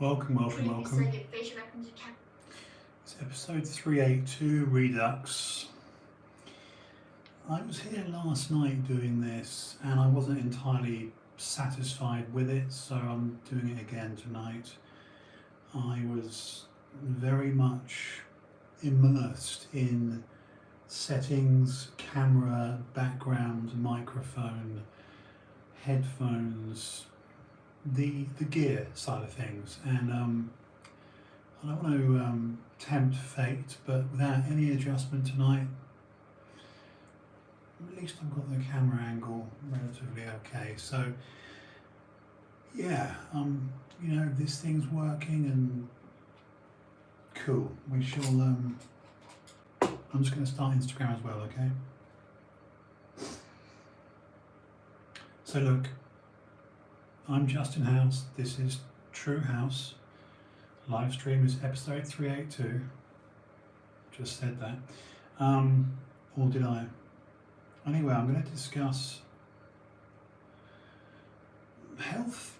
Welcome. It's episode 382, Redux. I was here last night doing this and I wasn't entirely satisfied with it, so I'm doing it again tonight. I was very much immersed in settings, camera, background, microphone, headphones, the gear side of things, and I don't want to tempt fate, but without any adjustment tonight, at least I've got the camera angle relatively okay. So yeah, this thing's working and cool. We shall. I'm just going to start Instagram as well, okay? So look, I'm Justin House. This is TrueHouse. Live stream is episode 382. Just said that. Or did I? Anyway, I'm going to discuss health,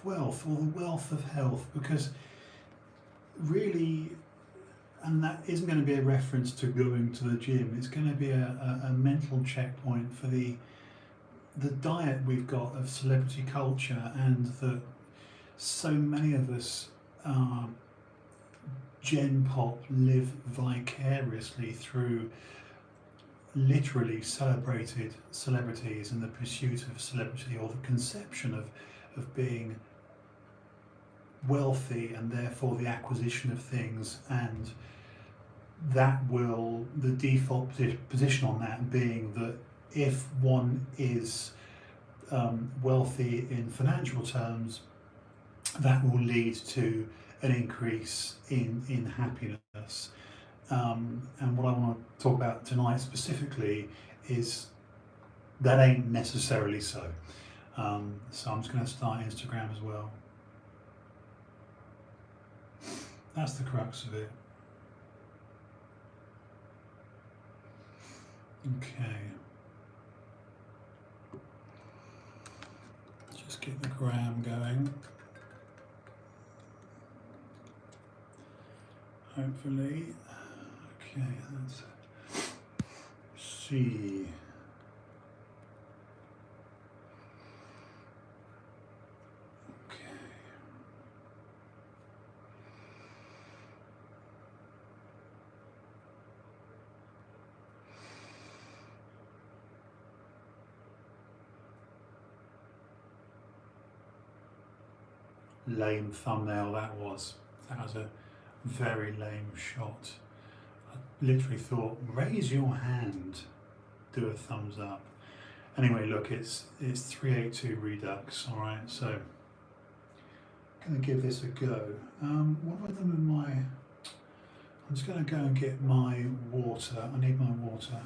wealth, or the wealth of health, because really, and that isn't going to be a reference to going to the gym. It's going to be a mental checkpoint for the diet we've got of celebrity culture, and that so many of us Gen Pop live vicariously through literally celebrated celebrities and the pursuit of celebrity, or the conception of being wealthy and therefore the acquisition of things, and that will, the default position on that being that if one is wealthy in financial terms, that will lead to an increase in happiness. And what I want to talk about tonight specifically is that ain't necessarily so. So I'm just going to start Instagram as well. That's the crux of it. Okay. Just get the gram going. Hopefully. Okay, let's see. Okay. Lame thumbnail that was. That was a very lame shot. I literally thought, raise your hand, do a thumbs up. Anyway, look, it's 382 Redux, alright, so I'm going to give this a go. What are them in my... I'm just going to go and get my water. I need my water.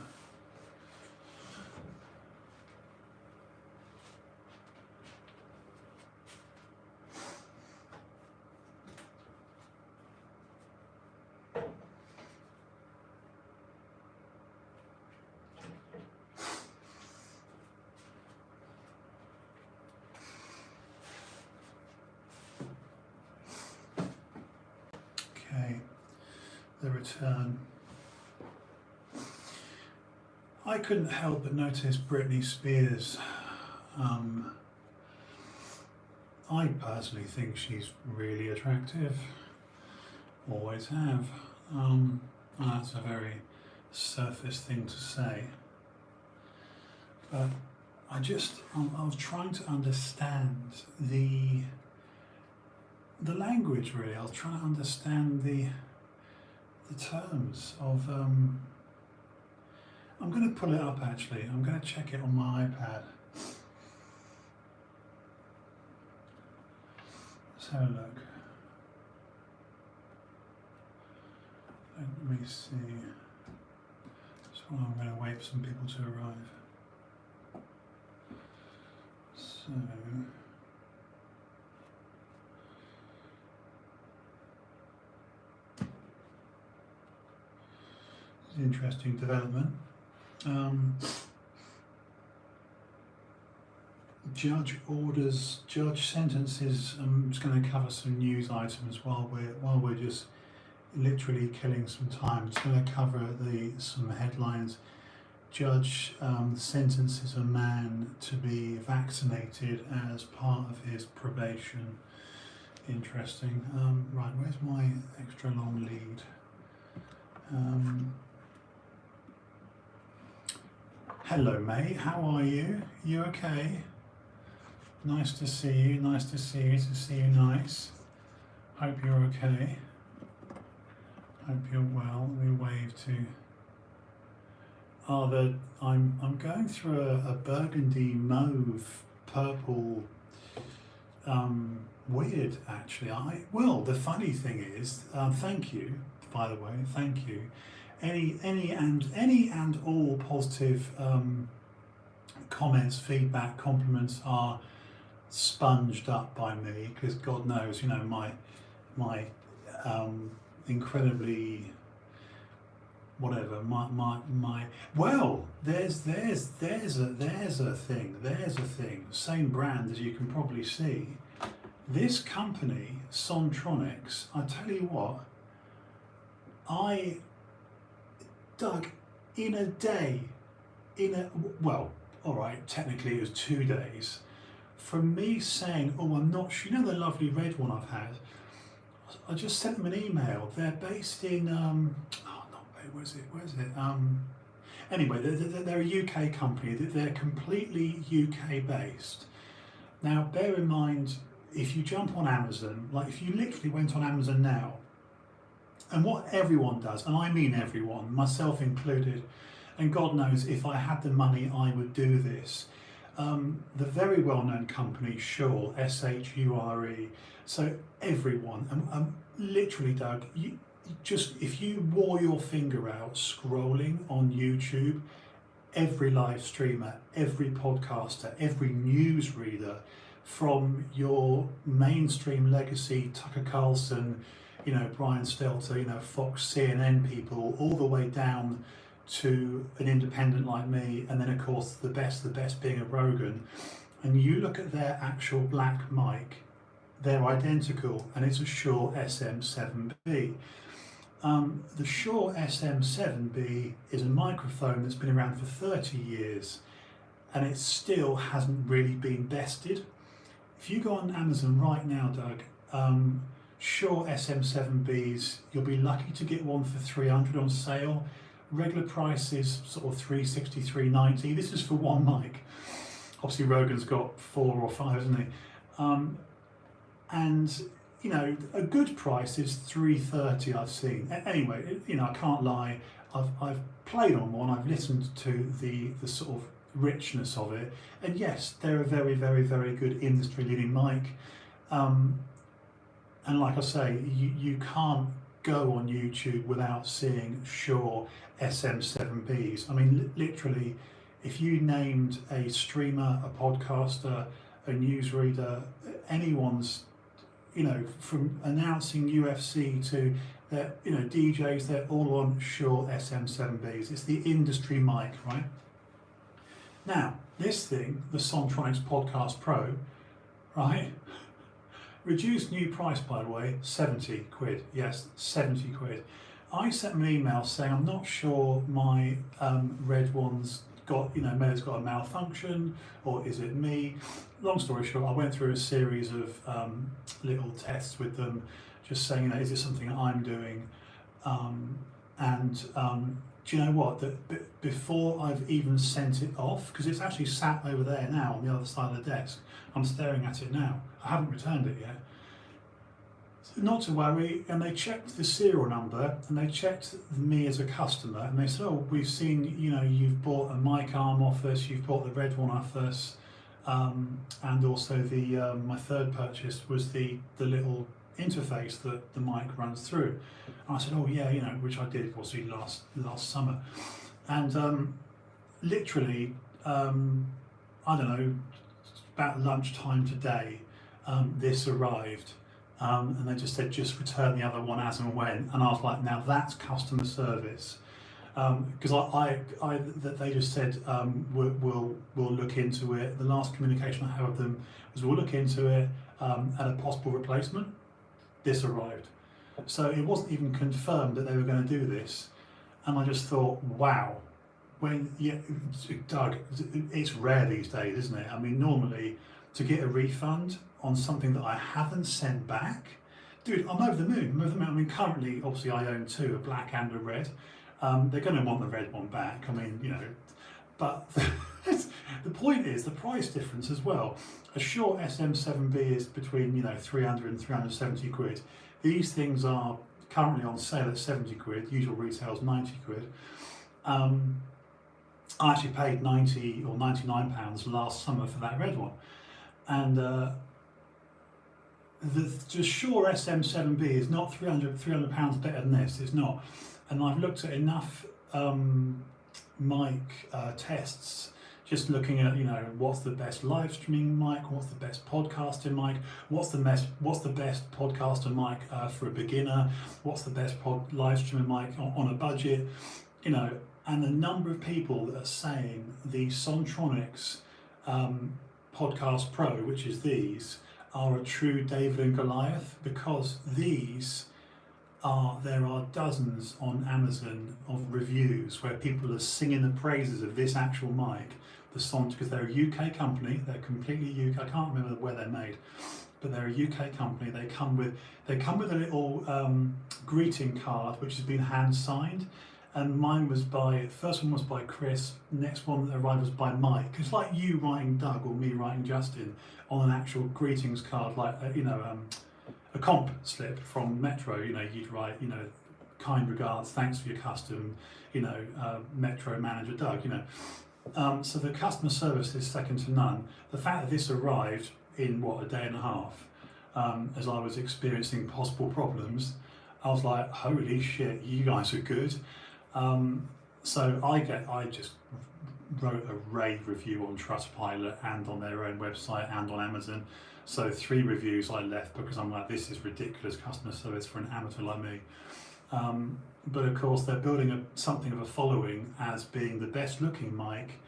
Okay, the return. I couldn't help but notice Britney Spears. I personally think she's really attractive, always have. That's a very surface thing to say, but I was trying to understand the language, really. I was trying to understand the terms of. I'm going to pull it up actually. I'm going to check it on my iPad. Let's have a look. Let me see. So I'm going to wait for some people to arrive. So. Interesting development. Judge sentences. I'm just going to cover some news items while we're just literally killing some time. Just going to cover some headlines. Judge sentences a man to be vaccinated as part of his probation. Interesting. Right, where's my extra long lead? Hello, mate. How are you? You okay? Nice to see you. Nice to see you. To see you. Nice. Hope you're okay. Hope you're well. Let me wave to. I'm going through a burgundy mauve purple. Weird, actually. The funny thing is, thank you, by the way. Thank you. Any and all positive comments, feedback, compliments are sponged up by me, because God knows, my incredibly whatever my well, there's a thing, same brand, as you can probably see. This company, Sontronics, I tell you what, Doug, in a day, alright, technically it was 2 days, from me saying, oh, I'm not sure, the lovely red one I've had, I just sent them an email. They're based in, where's it? Anyway, they're a UK company, they're completely UK based. Now, bear in mind, if you jump on Amazon, like if you literally went on Amazon now, and what everyone does, and I mean everyone, myself included, and God knows if I had the money I would do this, the very well-known company Shure, S-H-U-R-E, so everyone, literally, Doug, if you wore your finger out scrolling on YouTube, every live streamer, every podcaster, every newsreader, from your mainstream legacy, Tucker Carlson, Brian Stelter, Fox, CNN people, all the way down to an independent like me, and then of course the best being a Rogan, and you look at their actual black mic, they're identical, and it's a Shure SM7B. The Shure SM7B is a microphone that's been around for 30 years, and it still hasn't really been bested. If you go on Amazon right now, Doug, Shure SM7Bs, you'll be lucky to get one for $300 on sale. Regular price is sort of $360, $390. This is for one mic. Obviously Rogan's got 4 or 5, hasn't he? And a good price is $330 I've seen. Anyway, I can't lie. I've played on one. I've listened to the sort of richness of it, and yes, they're a very, very, very good industry-leading mic. And like I say, you can't go on YouTube without seeing Shure SM7Bs. I mean, literally, if you named a streamer, a podcaster, a newsreader, anyone's, from announcing UFC to their, DJs, they're all on Shure SM7Bs. It's the industry mic, right? Now, this thing, the Sontronics Podcast Pro, right? Reduced new price, by the way, 70 quid. Yes, 70 quid. I sent them an email saying I'm not sure my red one's got, maybe it's got a malfunction, or is it me? Long story short, I went through a series of little tests with them, just saying, is it something I'm doing? Do you know what? That before I've even sent it off, because it's actually sat over there now on the other side of the desk. I'm staring at it now. I haven't returned it yet. So not to worry, and they checked the serial number, and they checked me as a customer, and they said, oh, we've seen, you've bought a mic arm off us, you've bought the red one off us, and also my third purchase was the little interface that the mic runs through. And I said, oh yeah, which I did obviously last summer. And literally, I don't know, about lunchtime today, this arrived, and they just said, just return the other one as and when. And I was like, now that's customer service. because that they just said we'll look into it. The last communication I had with them was we'll look into it at a possible replacement. This arrived, so it wasn't even confirmed that they were going to do this, and I just thought, wow. Doug, it's rare these days, isn't it? I mean, normally to get a refund on something that I haven't sent back, dude, I'm over the moon. I mean, currently, obviously, I own two, a black and a red. They're going to want the red one back. I mean, but the point is the price difference as well. A Shure SM7B is between 300 and 370 quid. These things are currently on sale at 70 quid. Usual retail's 90 quid. I actually paid 90 or 99 pounds last summer for that red one, and the Shure SM7B is not 300 pounds better than this. It's not, and I've looked at enough mic tests, just looking at what's the best live streaming mic, what's the best podcasting mic, what's the best podcaster mic for a beginner, what's the best live streaming mic on a budget, and the number of people that are saying the Sontronics Podcast Pro, which is these, are a true David and Goliath, because there are dozens on Amazon of reviews where people are singing the praises of this actual mic, the Son, because they're a UK company, they're completely UK. I can't remember where they're made, but they're a UK company. They come with a little greeting card which has been hand signed. And mine was first one was by Chris, next one that arrived was by Mike. It's like you writing Doug or me writing Justin on an actual greetings card, like a comp slip from Metro. You'd write, kind regards, thanks for your custom, Metro manager Doug. So the customer service is second to none. The fact that this arrived in a day and a half, as I was experiencing possible problems, I was like, holy shit, you guys are good. So I just wrote a rave review on Trustpilot and on their own website and on Amazon. So 3 reviews I left because I'm like, this is ridiculous customer service for an amateur like me. But of course they're building something of a following as being the best looking mic.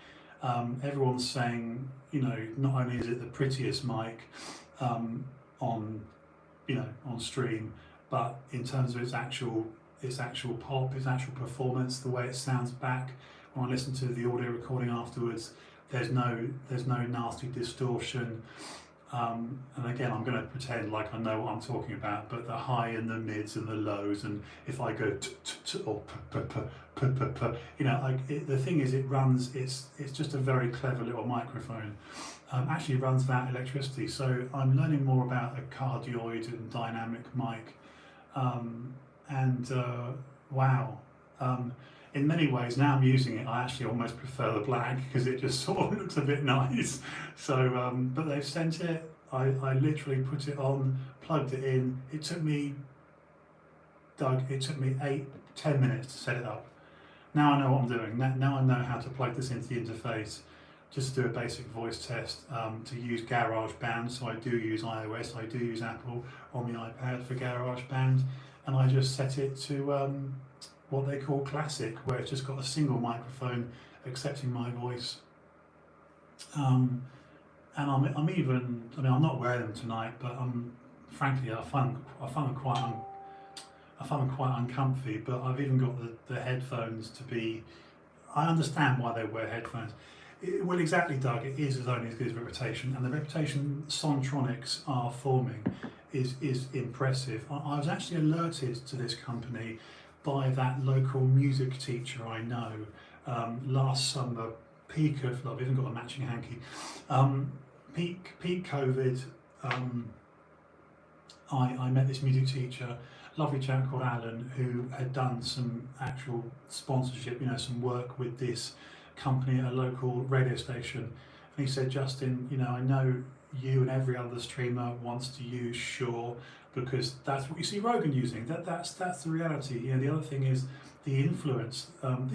Everyone's saying, not only is it the prettiest mic on stream, but in terms of its actual pop, its actual performance, the way it sounds back when I listen to the audio recording afterwards, there's no nasty distortion. And again, I'm going to pretend like I know what I'm talking about, but the high and the mids and the lows, and if I go or the thing is, it's just a very clever little microphone. Actually runs without electricity, so I'm learning more about a cardioid and dynamic mic. Wow, in many ways now I'm using it, I actually almost prefer the black because it just sort of looks a bit nice. So but they've sent it, I literally put it on, plugged it in. It took me 8-10 minutes to set it up. Now I know what I'm doing. Now I know how to plug this into the interface, just to do a basic voice test, to use GarageBand. So I do use iOS, I do use Apple on the iPad for GarageBand. And I just set it to what they call classic, where it's just got a single microphone accepting my voice. And I'm not wearing them tonight, but frankly, I find them quite uncomfy. But I've even got the headphones to be. I understand why they wear headphones. Well, exactly, Doug. It is only as good as reputation, and the reputation Sontronics are forming is impressive. I was actually alerted to this company by that local music teacher I know last summer, peak of, I've even got a matching hanky, peak COVID. I met this music teacher, lovely chap called Alan, who had done some actual sponsorship, some work with this company at a local radio station. And he said, Justin, I know you and every other streamer wants to use Shure because that's what you see Rogan using. That's the reality. The other thing is the influence of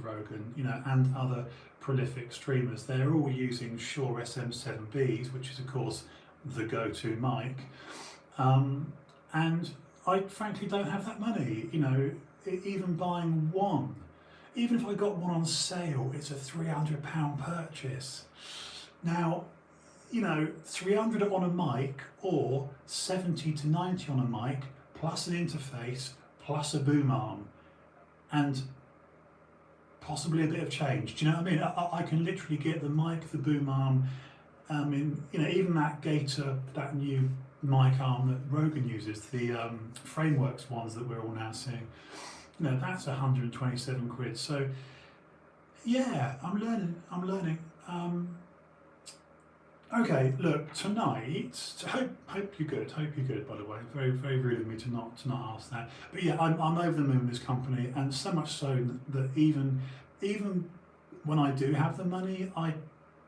Rogan, and other prolific streamers. They're all using Shure SM7Bs, which is of course the go-to mic. And I frankly don't have that money. Even buying one even if I got one on sale, it's a £300 purchase. Now, you know, 300 on a mic or 70 to 90 on a mic, plus an interface, plus a boom arm, and possibly a bit of change. Do you know what I mean? I can literally get the mic, the boom arm, you know, even that Gator, that new mic arm that Rogan uses, the Frameworks ones that we're all now seeing, you know, that's 127 quid. So yeah, I'm learning. Okay, look, tonight, hope you're good, by the way. Very, very rude of me to not ask that. But yeah, I'm over the moon with this company, and so much so that even when I do have the money, I'd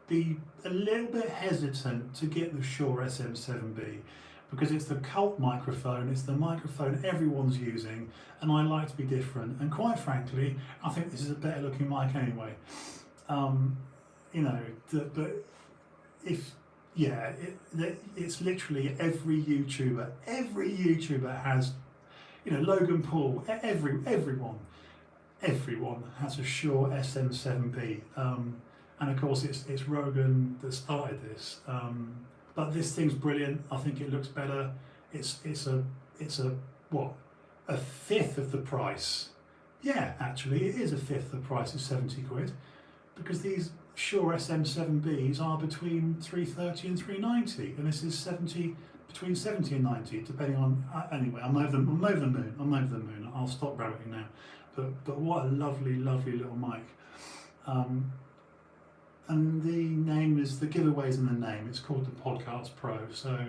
be a little bit hesitant to get the Shure SM7B, because it's the cult microphone, it's the microphone everyone's using, and I like to be different. And quite frankly, I think this is a better looking mic anyway. You know, but it's literally every YouTuber has, you know, Logan Paul, everyone has a Shure SM7B, and of course it's Rogan that started this. But this thing's brilliant. I think it looks better. It's a what, a fifth of the price. Yeah, actually, it is a fifth of the price. It's 70 quid, because these Shure SM7Bs are between 330 and 390, and this is between 70 and 90, depending on. Anyway, I'm over the moon. I'll stop rabbiting now. But what a lovely little mic. And the name is, the giveaway's in the name. It's called the Podcast Pro. So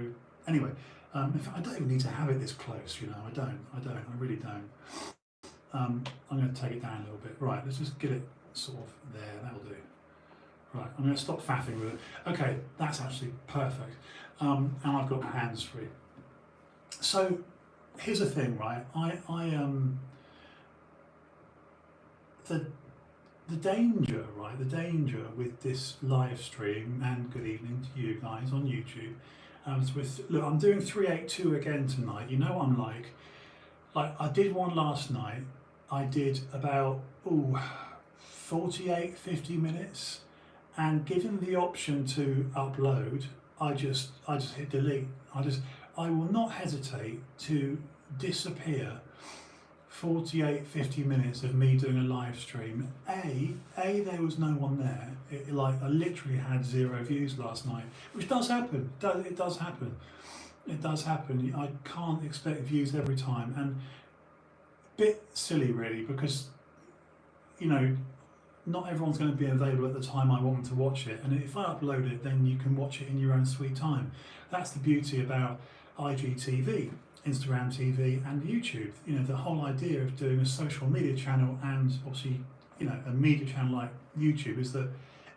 anyway, in fact, I don't even need to have it this close. You know, I really don't. I'm going to take it down a little bit. Right, let's just get it sort of there. That'll do. Right, I'm going to stop faffing with it. Okay, that's actually perfect. And I've got my hands free. So here's the thing, right? The danger, right? The danger with this live stream, and good evening to you guys on YouTube. Look, I'm doing 382 again tonight. You know what I'm like I did one last night. I did about 48, 50 minutes. And given the option to upload, I just hit delete. I will not hesitate to disappear 48, 50 minutes of me doing a live stream. There was no one there. I literally had 0 views last night, which does happen. It does happen. I can't expect views every time, and a bit silly really, because, you know, not everyone's going to be available at the time I want them to watch it, and if I upload it, then you can watch it in your own sweet time. That's the beauty about IGTV, Instagram TV, and YouTube. You know, the whole idea of doing a social media channel, and obviously, you know, a media channel like YouTube, is that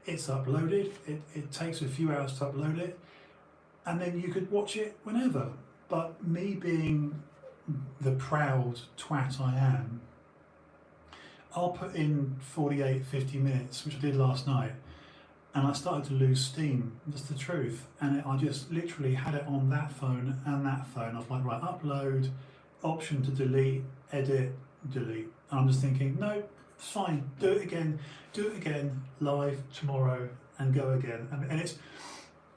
it's uploaded, it takes a few hours to upload it, and then you could watch it whenever. But me being the proud twat I am, I'll put in 48, 50 minutes, which I did last night, and I started to lose steam. That's the truth. And I just literally had it on that phone and that phone. I was like, right, upload, option to delete, edit, delete. And I'm just thinking, no, it's fine, do it again, live tomorrow, and go again. And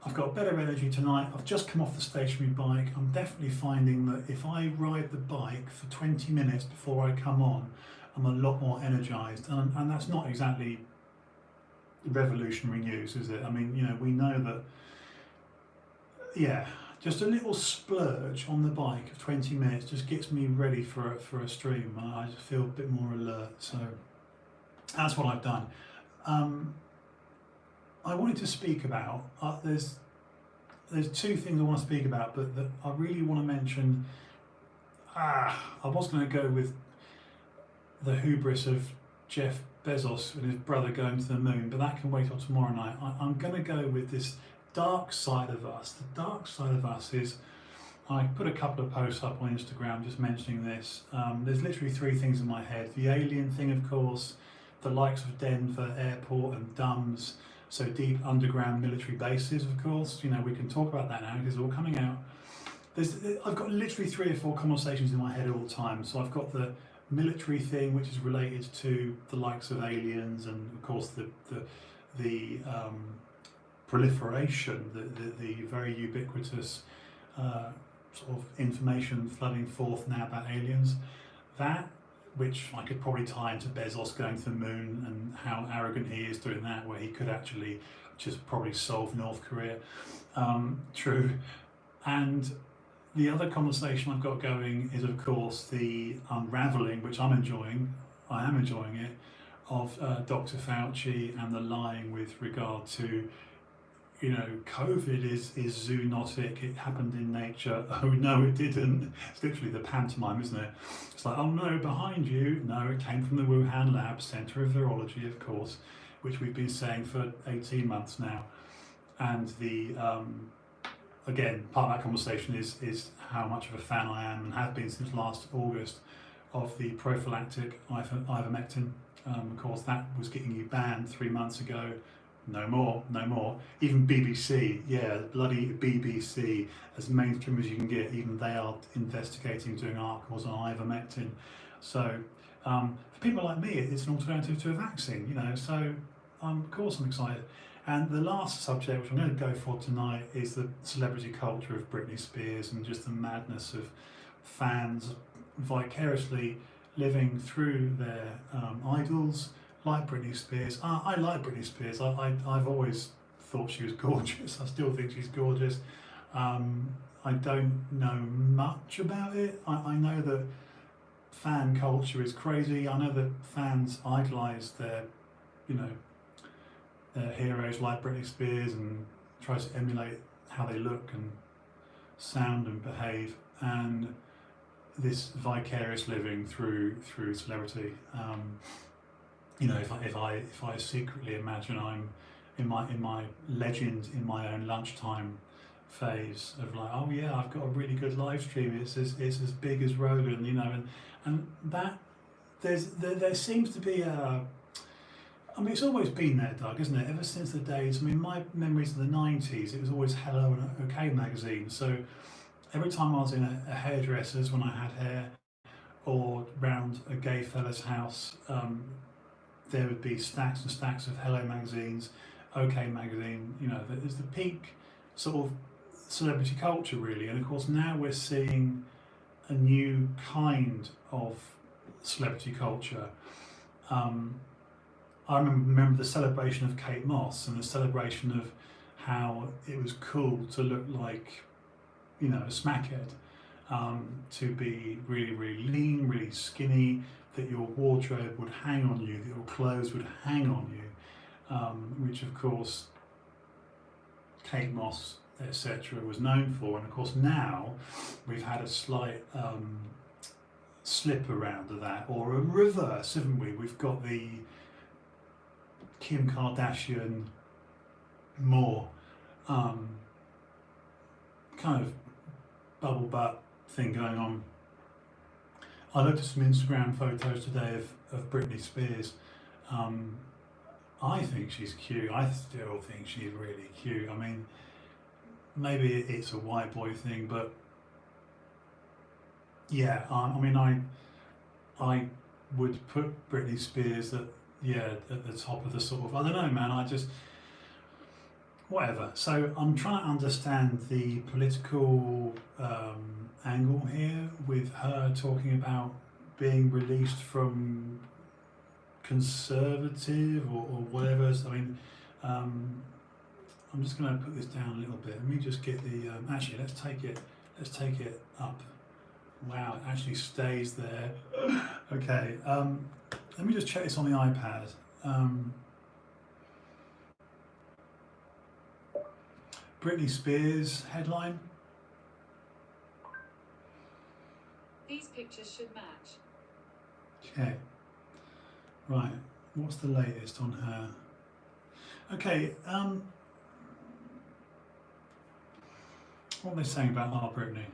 I've got better energy tonight. I've just come off the stationary bike. I'm definitely finding that if I ride the bike for 20 minutes before I come on, I'm a lot more energised, and that's not exactly revolutionary news, is it? I mean, you know, we know that, yeah, just a little splurge on the bike of 20 minutes just gets me ready for a stream. I just feel a bit more alert, so that's what I've done. I wanted to speak about, there's 2 things I want to speak about, but that I really want to mention. I was going to go with the hubris of Jeff Bezos and his brother going to the moon, but that can wait till tomorrow night. I'm going to go with this dark side of us. The dark side of us is, I put a couple of posts up on Instagram just mentioning this. There's literally 3 things in my head. The alien thing, of course, the likes of Denver Airport and DUMS, so deep underground military bases, of course. You know, we can talk about that now because it's all coming out. I've got literally 3 or 4 conversations in my head all the time. So I've got the military thing, which is related to the likes of aliens, and of course the proliferation, the very ubiquitous sort of information flooding forth now about aliens. That, which I could probably tie into Bezos going to the moon and how arrogant he is doing that, where he could actually just probably solve North Korea. True. And the other conversation I've got going is, of course, the unravelling, which I'm enjoying. I am enjoying it, of Dr. Fauci and the lying with regard to, you know, COVID is zoonotic, it happened in nature. Oh no, it didn't. It's literally the pantomime, isn't it? It's like, oh no, behind you. No, it came from the Wuhan lab, Centre of Virology, of course, which we've been saying for 18 months now. And the, again, part of that conversation is how much of a fan I am and have been since last August of the prophylactic ivermectin. Of course, that was getting you banned 3 months ago. No more, no more. Even BBC, yeah, bloody BBC, as mainstream as you can get, even they are investigating, doing articles on ivermectin. So for people like me, it's an alternative to a vaccine, you know, so of course I'm excited. And the last subject, which I'm going to go for tonight, is the celebrity culture of Britney Spears and just the madness of fans vicariously living through their idols, like Britney Spears. I like Britney Spears. I've always thought she was gorgeous. I still think she's gorgeous. I don't know much about it. I know that fan culture is crazy. I know that fans idolise their, you know, their heroes like Britney Spears and try to emulate how they look and sound and behave. And this vicarious living through celebrity. You know, if I secretly imagine I'm in my legend in my own lunchtime phase of like, oh yeah, I've got a really good live stream. It's as big as Rogan, you know, and that there seems to be a. I mean, it's always been there, Doug, isn't it? Ever since the days. I mean, my memories of the '90s, it was always Hello and OK magazine. So every time I was in a hairdresser's when I had hair, or round a gay fella's house. There would be stacks and stacks of Hello magazines, OK magazine, you know, there's the peak sort of celebrity culture really. And of course now we're seeing a new kind of celebrity culture. I remember the celebration of Kate Moss and the celebration of how it was cool to look like, you know, a smackhead, to be really, really lean, really skinny, that your wardrobe would hang on you, that your clothes would hang on you, which of course Kate Moss, etc. was known for. And of course now we've had a slight slip around to that, or a reverse, haven't we? We've got the Kim Kardashian more kind of bubble butt thing going on. I looked at some Instagram photos today of Britney Spears. I think she's cute. I still think she's really cute. I mean, maybe it's a white boy thing, but yeah, I mean, I would put Britney Spears at the top of the sort of, I don't know, man, I just, whatever. So I'm trying to understand the political angle here with her talking about being released from conservative or whatever. So, I mean, I'm just going to put this down a little bit. Let me just get the actually let's take it up. Wow, it actually stays there. Okay, let me just check this on the iPad. Britney Spears headline. These pictures should match. Okay. Right. What's the latest on her? Okay. What are they saying about our Britney?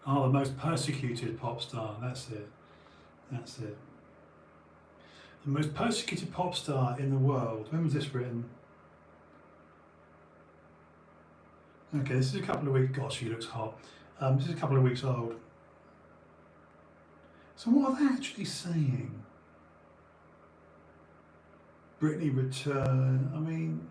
Oh, the most persecuted pop star. That's it. That's it. The most persecuted pop star in the world. When was this written? Okay, this is a couple of weeks. Gosh, she looks hot. This is a couple of weeks old. So what are they actually saying? Britney return. I mean,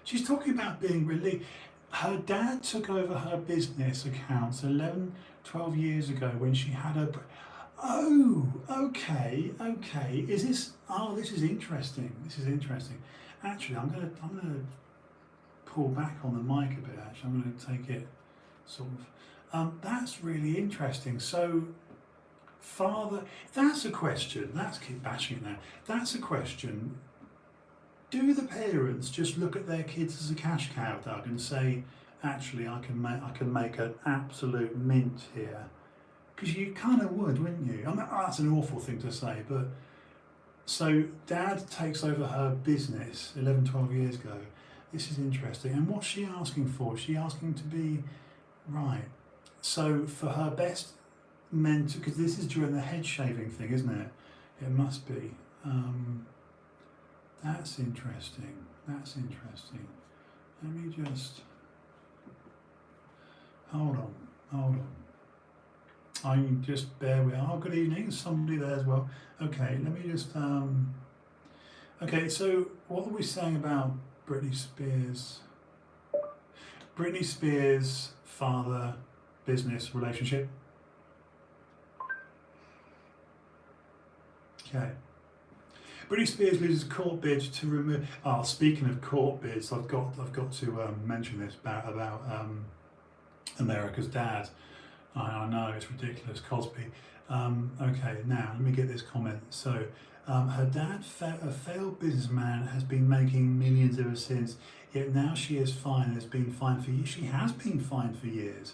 she's talking about being released. Her dad took over her business accounts 11, 12 years ago when she had her. Oh, okay, okay. Is this? Oh, this is interesting. This is interesting. Actually, I'm gonna pull back on the mic a bit. Actually, I'm gonna take it sort of. That's really interesting. So, father, that's a question. Let's keep bashing it now. That's a question. Do the parents just look at their kids as a cash cow, Doug, and say, actually, I can make an absolute mint here? Because you kind of would, wouldn't you? I mean, that's an awful thing to say, but so dad takes over her business 11, 12 years ago. This is interesting. And what's she asking for? Is she asking to be right? So for her best mentor, because this is during the head shaving thing, isn't it? It must be. That's interesting. That's interesting. Let me just hold on. Hold on. I just bear with. Oh, good evening. There's somebody there as well. Okay, let me just. Okay, so what are we saying about Britney Spears? Britney Spears' father business relationship. Okay. Britney Spears loses court bid to remove. Oh, speaking of court bids, I've got to mention this about America's Dad. I know it's ridiculous, Cosby. Okay, now let me get this comment. So, her dad, a failed businessman, has been making millions ever since. Yet now she is fined. Has been fined for years. She has been fined for years.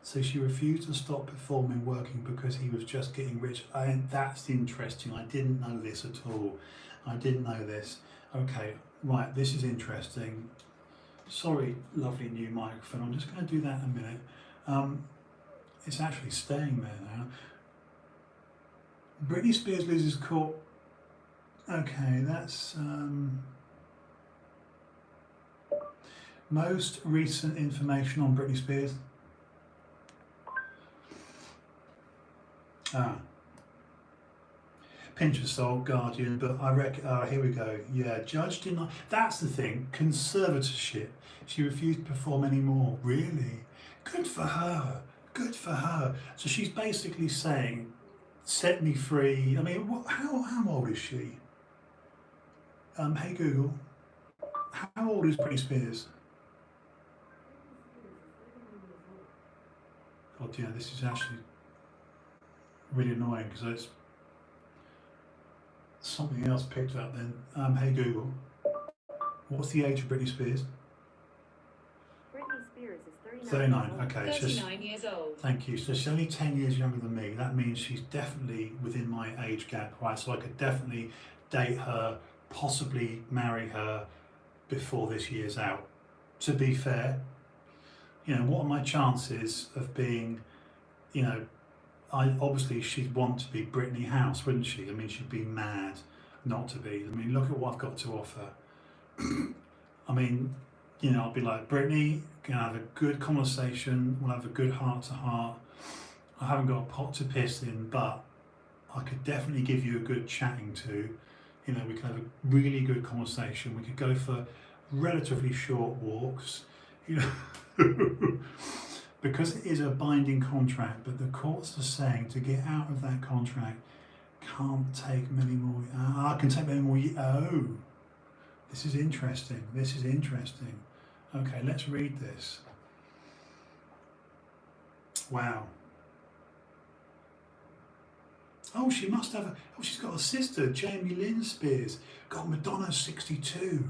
So she refused to stop performing, working because he was just getting rich. That's interesting. I didn't know this at all. I didn't know this. Okay, right. This is interesting. Sorry, lovely new microphone. I'm just going to do that in a minute. It's actually staying there now. Britney Spears loses court. Okay, that's most recent information on Britney Spears. Pinch of salt, Guardian, but I reckon, here we go. Yeah, judge denied. That's the thing, conservatorship. She refused to perform anymore. Really? Good for her. Good for her. So she's basically saying, set me free. I mean, how old is she? Hey Google, how old is Britney Spears? God, yeah, this is actually really annoying because it's something else picked up then. Hey Google, what's the age of Britney Spears? Britney Spears is 39. 39, okay. 39 years old. Thank you. So she's only 10 years younger than me. That means she's definitely within my age gap, right? So I could definitely date her, possibly marry her before this year's out. To be fair, you know, what are my chances of being, you know, obviously she'd want to be Britney House, wouldn't she? I mean, she'd be mad not to be. I mean, look at what I've got to offer. I mean, you know, I'll be like, Britney, gonna have a good conversation, we'll have a good heart to heart. I haven't got a pot to piss in, but I could definitely give you a good chatting to. You know, we could have a really good conversation. We could go for relatively short walks, you know, because it is a binding contract, but the courts are saying to get out of that contract can't take many more, I can take many more, oh, this is interesting, this is interesting. Okay, let's read this. Wow. Oh, she must have oh, she's got a sister, Jamie Lynn Spears. God, Madonna's 62.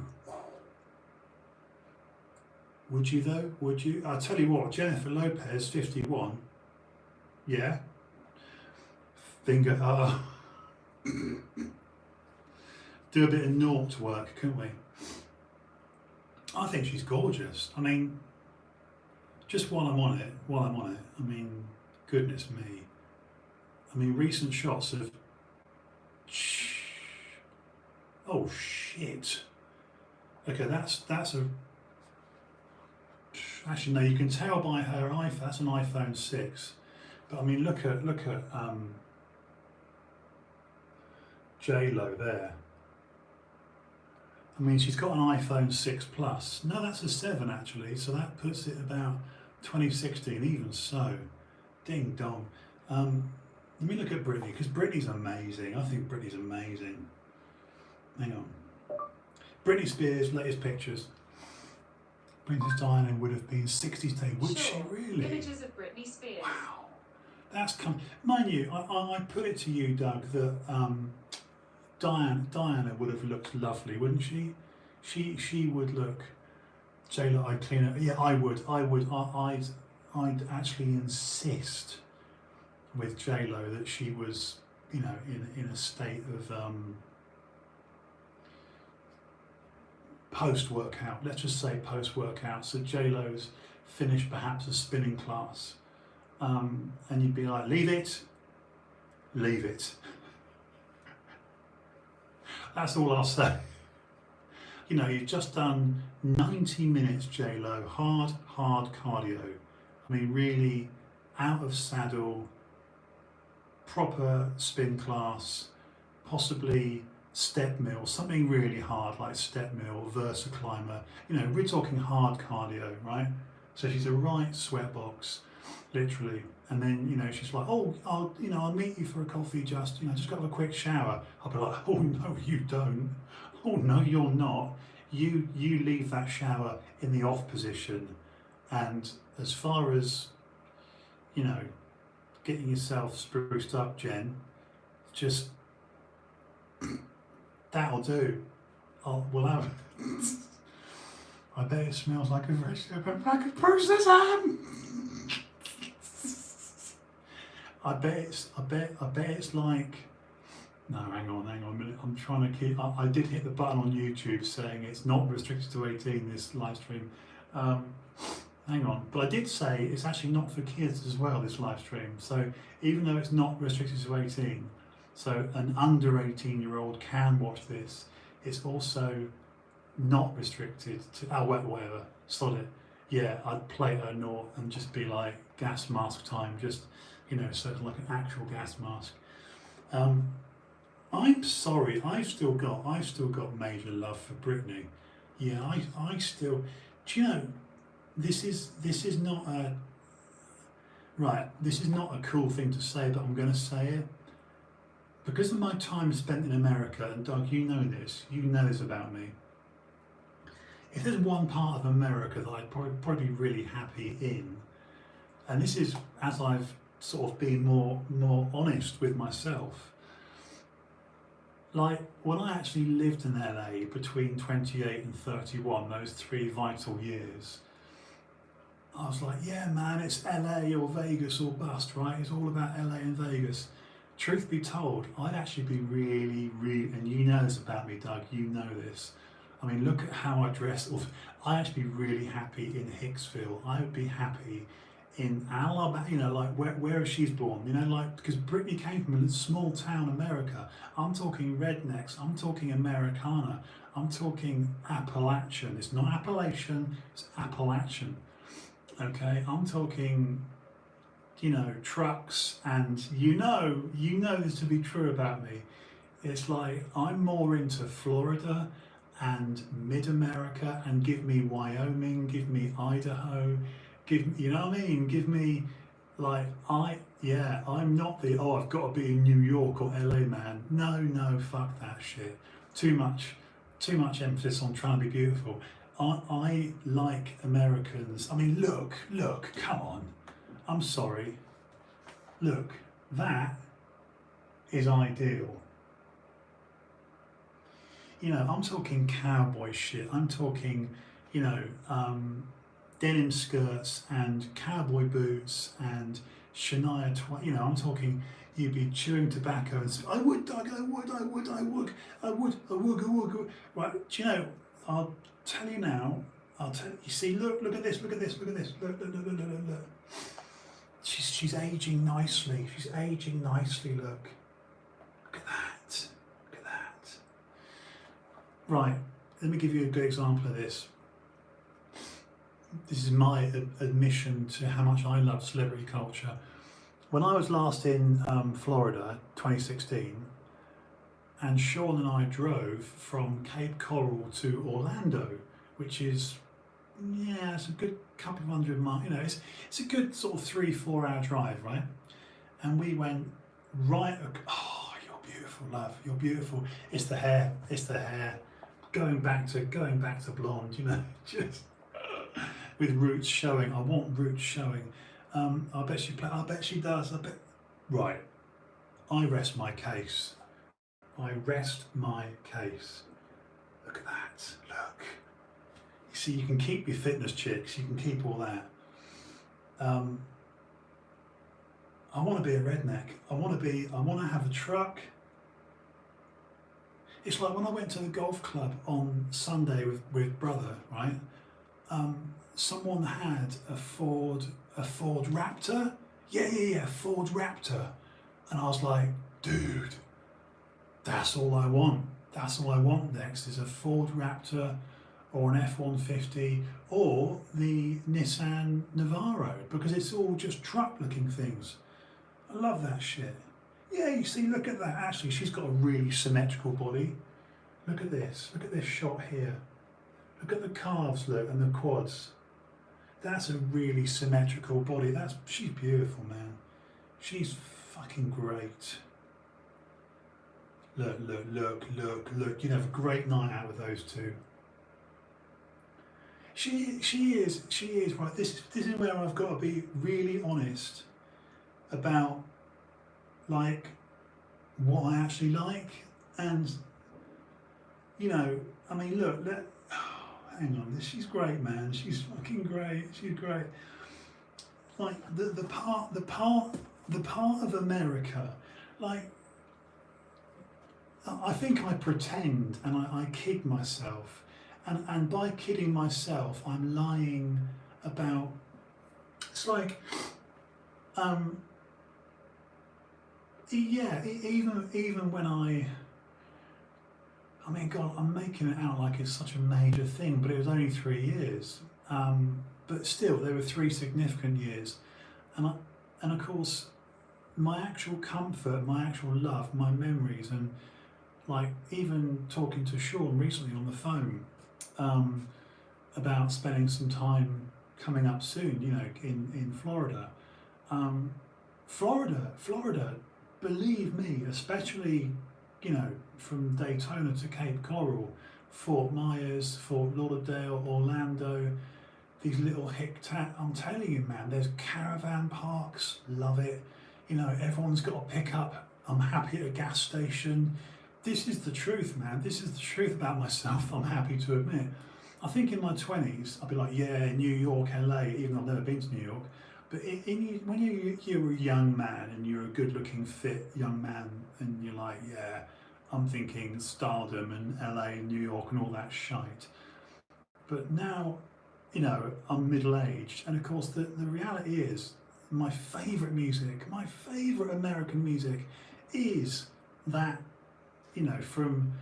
Would you though? Would you? I'll tell you what, Jennifer Lopez, 51. Yeah. Finger, do a bit of naught work, couldn't we? I think she's gorgeous. I mean, just while I'm on it, I mean, goodness me. I mean, recent shots of, oh shit. Okay, that's a, actually no, you can tell by her iPhone, that's an iPhone 6. But I mean, look at J-Lo there. I mean, she's got an iPhone 6 Plus. No, that's a 7 actually, so that puts it about 2016, even so. Ding dong. Let me look at Britney, because Britney's amazing. I think Britney's amazing. Hang on. Britney Spears, latest pictures. Princess Diana would have been 60 today, would she really? Images of Britney Spears. Wow. That's mind you, I put it to you, Doug, that Diana would have looked lovely, wouldn't she? She would look. J-Lo, I'd clean her. Yeah, I would. I'd actually insist with J-Lo that she was, you know, in a state of post-workout. Let's just say post-workout. So J-Lo's finished perhaps a spinning class, and you'd be like, leave it. That's all I'll say. You know, you've just done 90 minutes, J-Lo, hard cardio. I mean, really out of saddle, proper spin class, possibly step mill, something really hard like step mill, Versa climber. You know, we're talking hard cardio, right? So she's a right sweatbox, literally. And then, you know, she's like, oh, I'll meet you for a coffee, just got to have a quick shower. I'll be like, oh no, you don't. Oh no, you're not. You leave that shower in the off position. And as far as, you know, getting yourself spruced up, Jen, just that'll do. We'll have. I bet it smells like a fresh open pack of processed ham. I bet it's like. No, hang on a minute. I'm trying to keep. I did hit the button on YouTube saying it's not restricted to 18. This live stream. Hang on, but I did say it's actually not for kids as well. This live stream. So even though it's not restricted to 18, so an under 18-year-old can watch this. It's also not restricted to. Oh, whatever. Sod it. Yeah, I'd play it at naught and just be like gas mask time. Just, you know, so it's like an actual gas mask. I'm sorry, I've still got major love for Britney. Yeah, I still. Do you know, this is not a right. This is not a cool thing to say, but I'm going to say it because of my time spent in America. And Doug, you know this. You know this about me. If there's one part of America that I'd probably be really happy in, and this is as I've sort of been more honest with myself. Like when I actually lived in LA between 28 and 31, those 3 vital years, I was like, yeah man, it's LA or Vegas or bust, right? It's all about LA and Vegas. Truth be told, I'd actually be really, and you know this about me, Doug, you know this. I mean, look at how I dress. I'd actually be really happy in Hicksville. I would be happy in Alabama, you know, like where she's born, you know, like, because Britney came from a small town America. I'm talking rednecks, I'm talking Americana, I'm talking Appalachian. It's not Appalachian, it's Appalachian. Okay, I'm talking, you know, trucks, and you know this to be true about me. It's like I'm more into Florida and mid-America, and give me Wyoming, give me Idaho, you know what I mean? Give me, like, I'm not the, oh, I've got to be in New York or LA, man. No, fuck that shit. Too much emphasis on trying to be beautiful. I like Americans. I mean, look, come on. I'm sorry. Look, that is ideal. You know, I'm talking cowboy shit. I'm talking, you know, denim skirts and cowboy boots and Shania Twain. You know, I'm talking. You'd be chewing tobacco and say, I would, Doug, I would. Right? Do you know? I'll tell you now. You see, look at this. Look. She's aging nicely. Look at that. Right. Let me give you a good example of this. This is my admission to how much I love celebrity culture. When I was last in Florida, 2016, and Sean and I drove from Cape Coral to Orlando, which is, yeah, it's a good couple of 100 miles. You know, it's a good sort of 3-4 hour drive, right? And we went right. Oh, you're beautiful, love. You're beautiful. It's the hair. It's the hair. Going back to blonde. You know, just with roots showing. I want roots showing. I bet she play. I bet she does. I bet. Right. I rest my case. I rest my case. Look at that. Look. You see, you can keep your fitness chicks. You can keep all that. I want to be a redneck. I want to have a truck. It's like when I went to the golf club on Sunday with brother, right? Someone had a Ford Raptor. Yeah, Ford Raptor. And I was like, dude, that's all I want. That's all I want next is a Ford Raptor or an F-150 or the Nissan Navara, because it's all just truck looking things. I love that shit. Yeah, you see, look at that. Actually, she's got a really symmetrical body. Look at this. Look at this shot here. Look at the calves, look, and the quads. That's a really symmetrical body. She's beautiful, man. She's fucking great. Look. You'd have a great night out with those two. She is right. This is where I've got to be really honest about like what I actually like, and you know, I mean, look, hang on, she's great, man. She's fucking great. She's great. Like the part of America, like I think I pretend and I kid myself, and by kidding myself, I'm lying about. It's like, yeah, even when I mean, God, I'm making it out like it's such a major thing, but it was only 3 years. But still, there were 3 significant years, and of course, my actual comfort, my actual love, my memories, and like even talking to Sean recently on the phone about spending some time coming up soon, you know, in Florida. Florida, believe me, especially, you know, from Daytona to Cape Coral, Fort Myers, Fort Lauderdale, Orlando, these little I'm telling you, man, there's caravan parks, love it. You know, everyone's got a pickup. I'm happy at a gas station. This is the truth, man. This is the truth about myself, I'm happy to admit. I think in my 20s, I'd be like, yeah, New York, LA, even though I've never been to New York. But when you're a young man and you're a good-looking, fit young man, and you're like, yeah, I'm thinking stardom and LA and New York and all that shite. But now, you know, I'm middle-aged, and of course the reality is my favourite music, my favourite American music is that, you know, from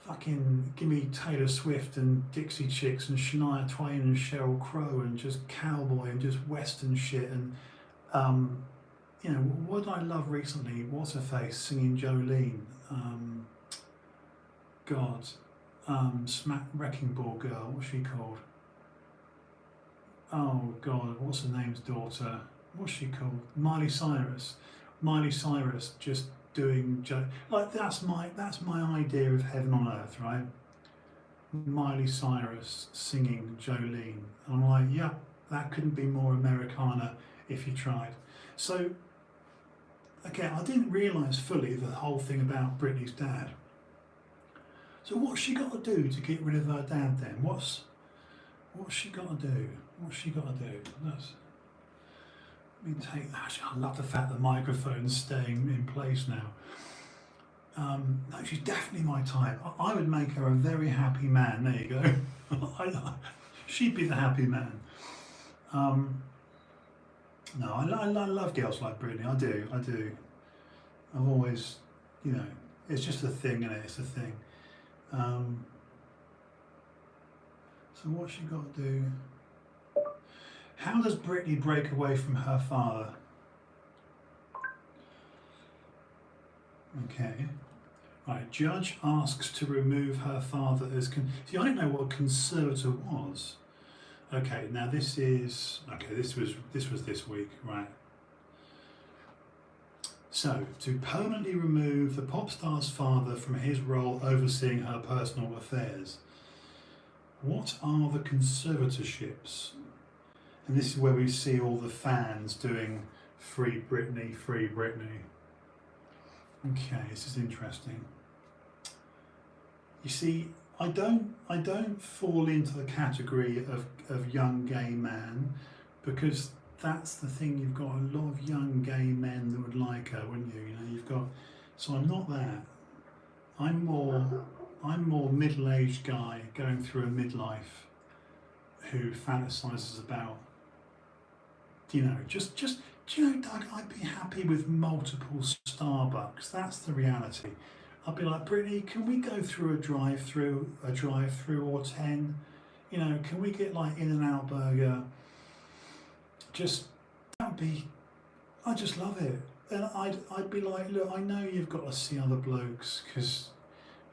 fucking give me Taylor Swift and Dixie Chicks and Shania Twain and Sheryl Crow and just cowboy and just western shit, and you know, what did I love recently? What's her face singing Jolene? Smack Wrecking Ball Girl. What's she called? Oh God, what's her name's daughter? What's she called? Miley Cyrus. Miley Cyrus just doing like that's my idea of heaven on earth, right? Miley Cyrus singing Jolene. And I'm like, yeah, that couldn't be more Americana if you tried. So, okay, I didn't realise fully the whole thing about Britney's dad. So what's she got to do to get rid of her dad then? What's she got to do? What's she got to do? Let me take that. Actually, I love the fact the microphone's staying in place now. No, she's definitely my type. I would make her a very happy man. There you go. She'd be the happy man. No, I love girls like Britney. I do. I've always, you know, it's just a thing, isn't it? It's a thing. So what's she got to do? How does Britney break away from her father? Okay. Right, judge asks to remove her father as see, I didn't know what a conservator was. Okay, now this is this was this week, right? So, to permanently remove the pop star's father from his role overseeing her personal affairs. What are the conservatorships? And this is where we see all the fans doing Free Britney, Free Britney. Okay, this is interesting. You see, I don't fall into the category of young gay man, because that's the thing, you've got a lot of young gay men that would like her, wouldn't you? You know, you've got, so I'm not that. I'm more middle-aged guy going through a midlife who fantasizes about, you know, just do you know, Doug, I'd be happy with multiple Starbucks. That's the reality. I'd be like, Brittany, can we go through a drive-through or 10? You know, can we get like In-N-Out burger? Just, that'd be, I just love it. And I'd be like, look, I know you've got to see other blokes, because,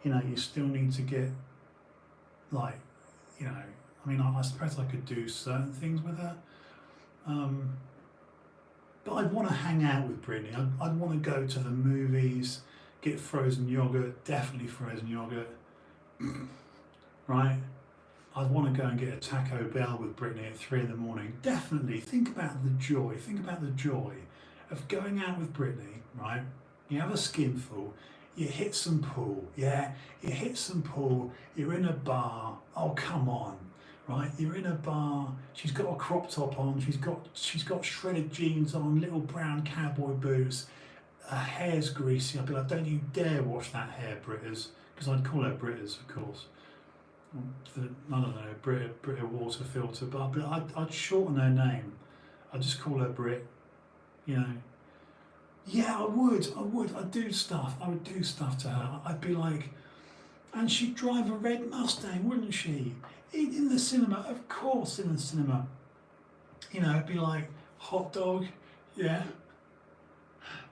you know, you still need to get, like, you know, I mean, I suppose I could do certain things with her. But I'd want to hang out with Britney. I'd want to go to the movies, get frozen yogurt, definitely frozen yogurt, right? I'd want to go and get a Taco Bell with Britney at 3 in the morning. Definitely. Think about the joy of going out with Britney, right? You have a skinful, you hit some pool, yeah? You hit some pool, you're in a bar, oh come on, right? You're in a bar, she's got a crop top on, she's got shredded jeans on, little brown cowboy boots, her hair's greasy. I'd be like, don't you dare wash that hair, Britters, because I'd call her Britters, of course. I don't know, Brit water filter, but I'd shorten her name. I'd just call her Brit, you know. Yeah, I would, I'd do stuff, I would do stuff to her. I'd be like, and she'd drive a red Mustang, wouldn't she? In the cinema, of course, in the cinema. You know, it'd be like, hot dog, yeah,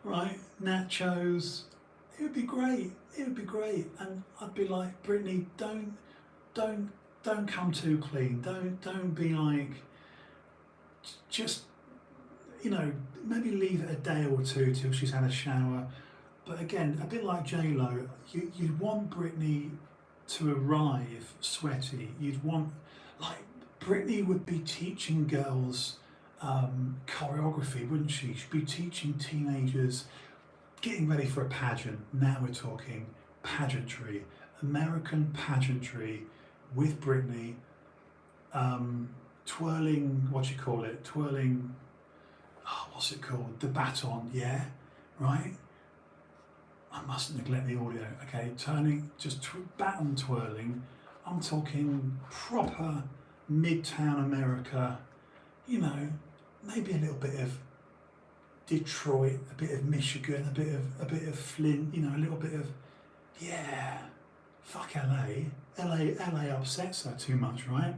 right, nachos. It would be great, and I'd be like, Brittany, don't come too clean. Don't be like, just, you know, maybe leave it a day or two till she's had a shower. But again, a bit like J-Lo, you'd want Britney to arrive sweaty. You'd want, like, Britney would be teaching girls choreography, wouldn't she? She'd be teaching teenagers, getting ready for a pageant. Now we're talking pageantry, American pageantry, with Britney, twirling, twirling, oh, what's it called? The baton, yeah, right? I mustn't neglect the audio, okay? Turning, just baton twirling. I'm talking proper Midtown America, you know, maybe a little bit of Detroit, a bit of Michigan, a bit of Flint, you know, a little bit of, yeah, fuck LA. LA upsets her too much, right?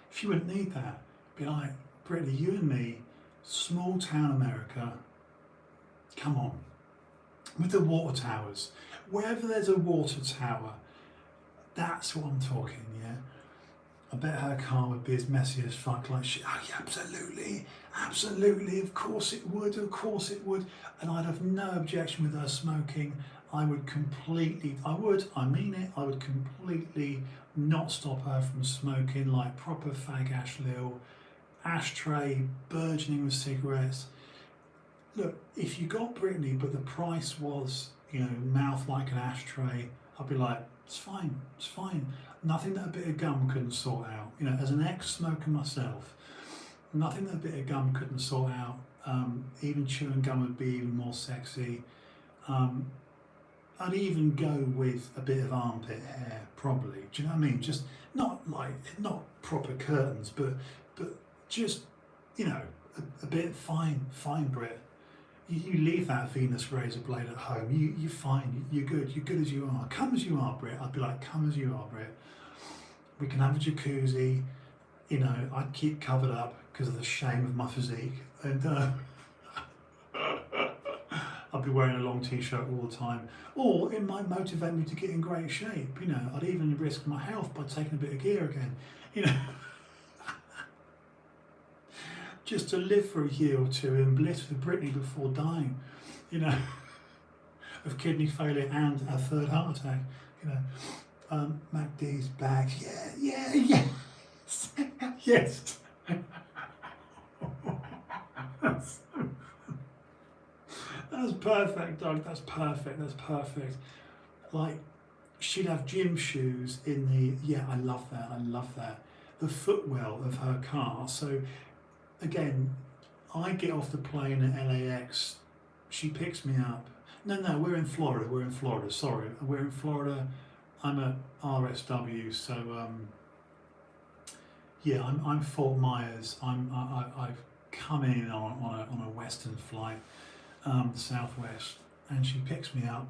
She wouldn't need that. Be like, Brittany, you and me, small town America, come on. With the water towers, wherever there's a water tower, that's what I'm talking, yeah? I bet her car would be as messy as fuck, like, oh yeah, absolutely, of course it would. And I'd have no objection with her smoking. I would completely not stop her from smoking, like proper fag Ash Lil, ashtray burgeoning with cigarettes. Look, if you got Britney but the price was, you know, mouth like an ashtray, I'd be like, it's fine. Nothing that a bit of gum couldn't sort out. You know, as an ex-smoker myself, nothing that a bit of gum couldn't sort out. Even chewing gum would be even more sexy. I'd even go with a bit of armpit hair, probably. Do you know what I mean? Just not proper curtains, but just, you know, a bit fine, Brit. You leave that Venus razor blade at home. You're fine. You're good as you are. Come as you are, Brit. I'd be like, come as you are, Brit. We can have a jacuzzi. You know, I'd keep covered up because of the shame of my physique, and I'd be wearing a long t-shirt all the time, or it might motivate me to get in great shape. You know, I'd even risk my health by taking a bit of gear again. You know, just to live for a year or two in bliss with Britney before dying. You know, of kidney failure and a third heart attack. You know, MacD's bags. Yeah, yes, yes. That's perfect, Doug. That's perfect. That's perfect. Like, she'd have gym shoes in the. Yeah, I love that. I love that. The footwell of her car. So, again, I get off the plane at LAX. She picks me up. No, we're in Florida. We're in Florida. Sorry, we're in Florida. I'm at RSW. So, yeah, I'm Fort Myers. I've come in on a Western flight. Southwest, and she picks me up,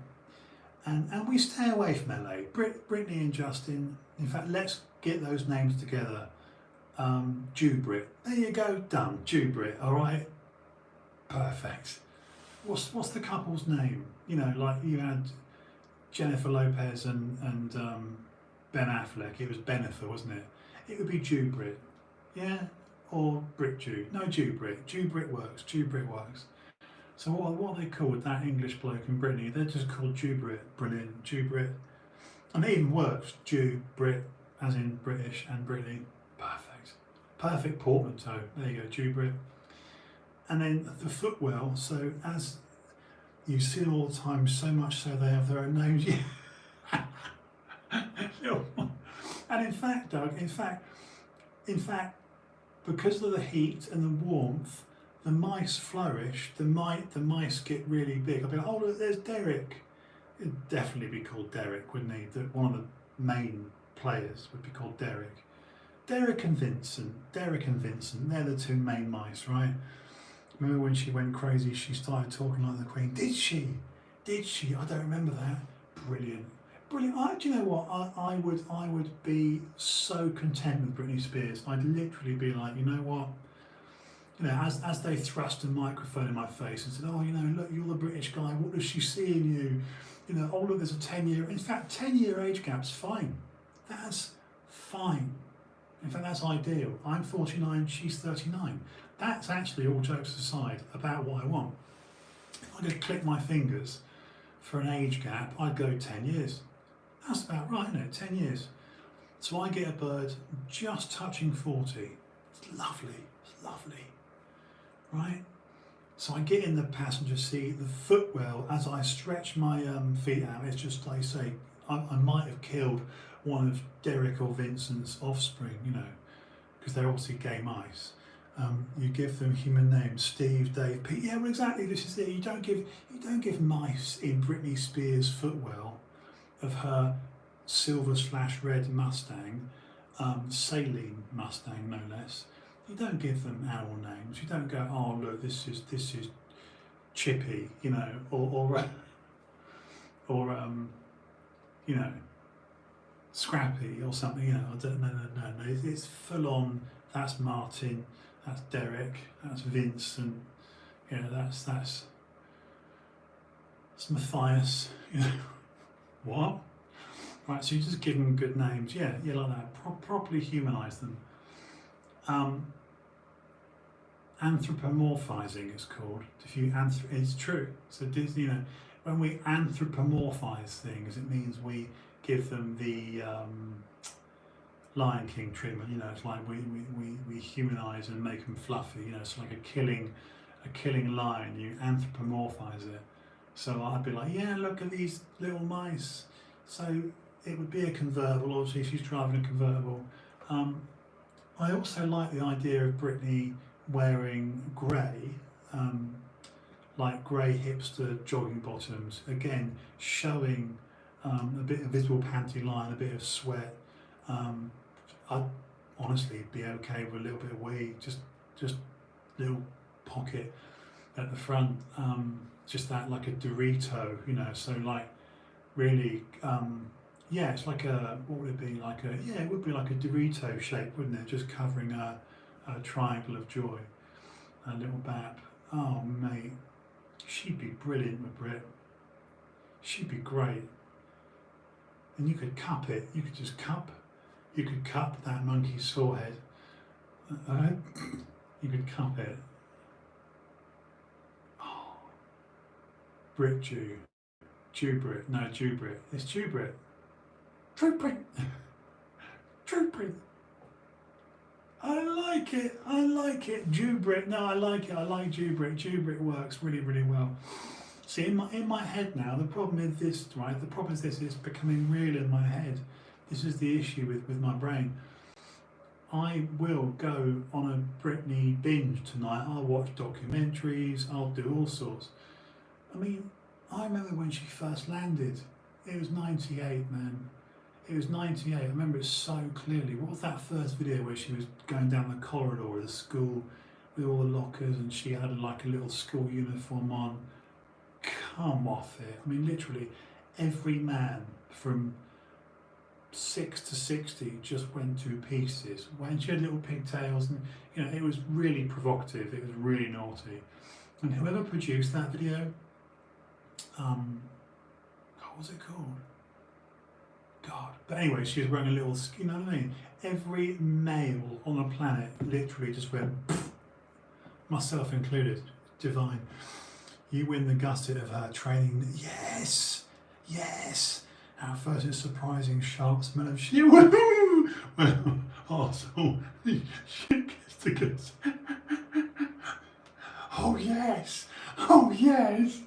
and we stay away from LA. Brittany and Justin. In fact, let's get those names together. Jew Brit. There you go. Done. Jew Brit. All right. Perfect. What's the couple's name? You know, like you had Jennifer Lopez and Ben Affleck. It was Bennifer, wasn't it? It would be Jew Brit. Yeah. Or Brit Jew. No, Jew Brit. Jew Brit works. Jew Brit works. So what are they called, that English bloke and Brittany? They're just called Jew Brit. Brilliant. Jew Brit. And it even works. Jew, Brit, as in British, and Brittany. Perfect. Perfect portmanteau. There you go, Jew Brit. And then the footwell, so as you see all the time, so much so they have their own names. And in fact, Doug, in fact, because of the heat and the warmth, the mice flourish, the mice get really big. I'll be like, oh look, there's Derek. It'd definitely be called Derek, wouldn't he? One of the main players would be called Derek. Derek and Vincent, they're the two main mice, right? Remember when she went crazy, she started talking like the Queen. Did she? I don't remember that. Brilliant. Do you know what? I would be so content with Britney Spears. I'd literally be like, you know what? You know, as they thrust a microphone in my face and said, oh, you know, look, you're the British guy, what does she see in you? You know, oh, look, there's a 10-year, in fact, 10-year age gap's fine. That's fine. In fact, that's ideal. I'm 49, she's 39. That's actually, all jokes aside, about what I want. If I could click my fingers for an age gap, I'd go 10 years. That's about right, isn't it? 10 years. So I get a bird just touching 40. It's lovely. It's lovely. Right? So I get in the passenger seat, the footwell, as I stretch my feet out, it's just like, say, I might have killed one of Derek or Vincent's offspring, you know, because they're obviously gay mice. You give them human names, Steve, Dave, Pete. Yeah, well, exactly. This is it. You don't give mice in Britney Spears' footwell of her silver/red Mustang, saline Mustang, no less. You don't give them animal names. You don't go, oh look, this is Chippy, you know, or you know, Scrappy or something. You know, I don't. No. It's full on. That's Martin. That's Derek. That's Vincent. You know, that's Matthias. You know, what? Right. So you just give them good names. Yeah, like that. Properly humanise them. Anthropomorphizing it's called. It's true. So you know, when we anthropomorphize things, it means we give them the Lion King treatment. You know, it's like we humanize and make them fluffy. You know, it's like a killing lion. You anthropomorphize it. So I'd be like, yeah, look at these little mice. So it would be a convertible. Obviously, she's driving a convertible. I also like the idea of Britney wearing grey, like grey hipster jogging bottoms, again showing a bit of visible panty line, a bit of sweat. I'd honestly be okay with a little bit of weed, just little pocket at the front, just that, like a Dorito, you know, so like really, yeah, it's like what would it be, it would be like a Dorito shape, wouldn't it, just covering a triangle of joy, a little bap. Oh mate, she'd be brilliant with Brit. She'd be great. And you could cup it. You could just cup. You could cup that monkey's forehead. You could cup it. Oh. Brit Jew. Jew Brit. No, Jew Brit. It's Jew Brit. True Brit. True Brit. I like it. I like it. Jew Brit. No, I like it. I like Jew Brit. Jew Brit works really, really well. See, in my head now, the problem is this, right? The problem is this, it's becoming real in my head. This is the issue with my brain. I will go on a Britney binge tonight. I'll watch documentaries, I'll do all sorts. I mean, I remember when she first landed. It was 98, man. It was 98. I remember it so clearly. What was that first video where she was going down the corridor of the school with all the lockers and she had like a little school uniform on? Come off it. I mean, literally, every man from 6 to 60 just went to pieces. When she had little pigtails, and it was really provocative. It was really naughty. And whoever produced that video, what was it called? God. But anyway, she was wearing a little, you know what I mean? Every male on the planet literally just went, pfft, myself included. Divine. You win the gusset of her training. Yes, yes. At first, it's surprising, sharp smell of shit. Well, arsehole. Shit gets the gusset. Oh yes. Oh yes.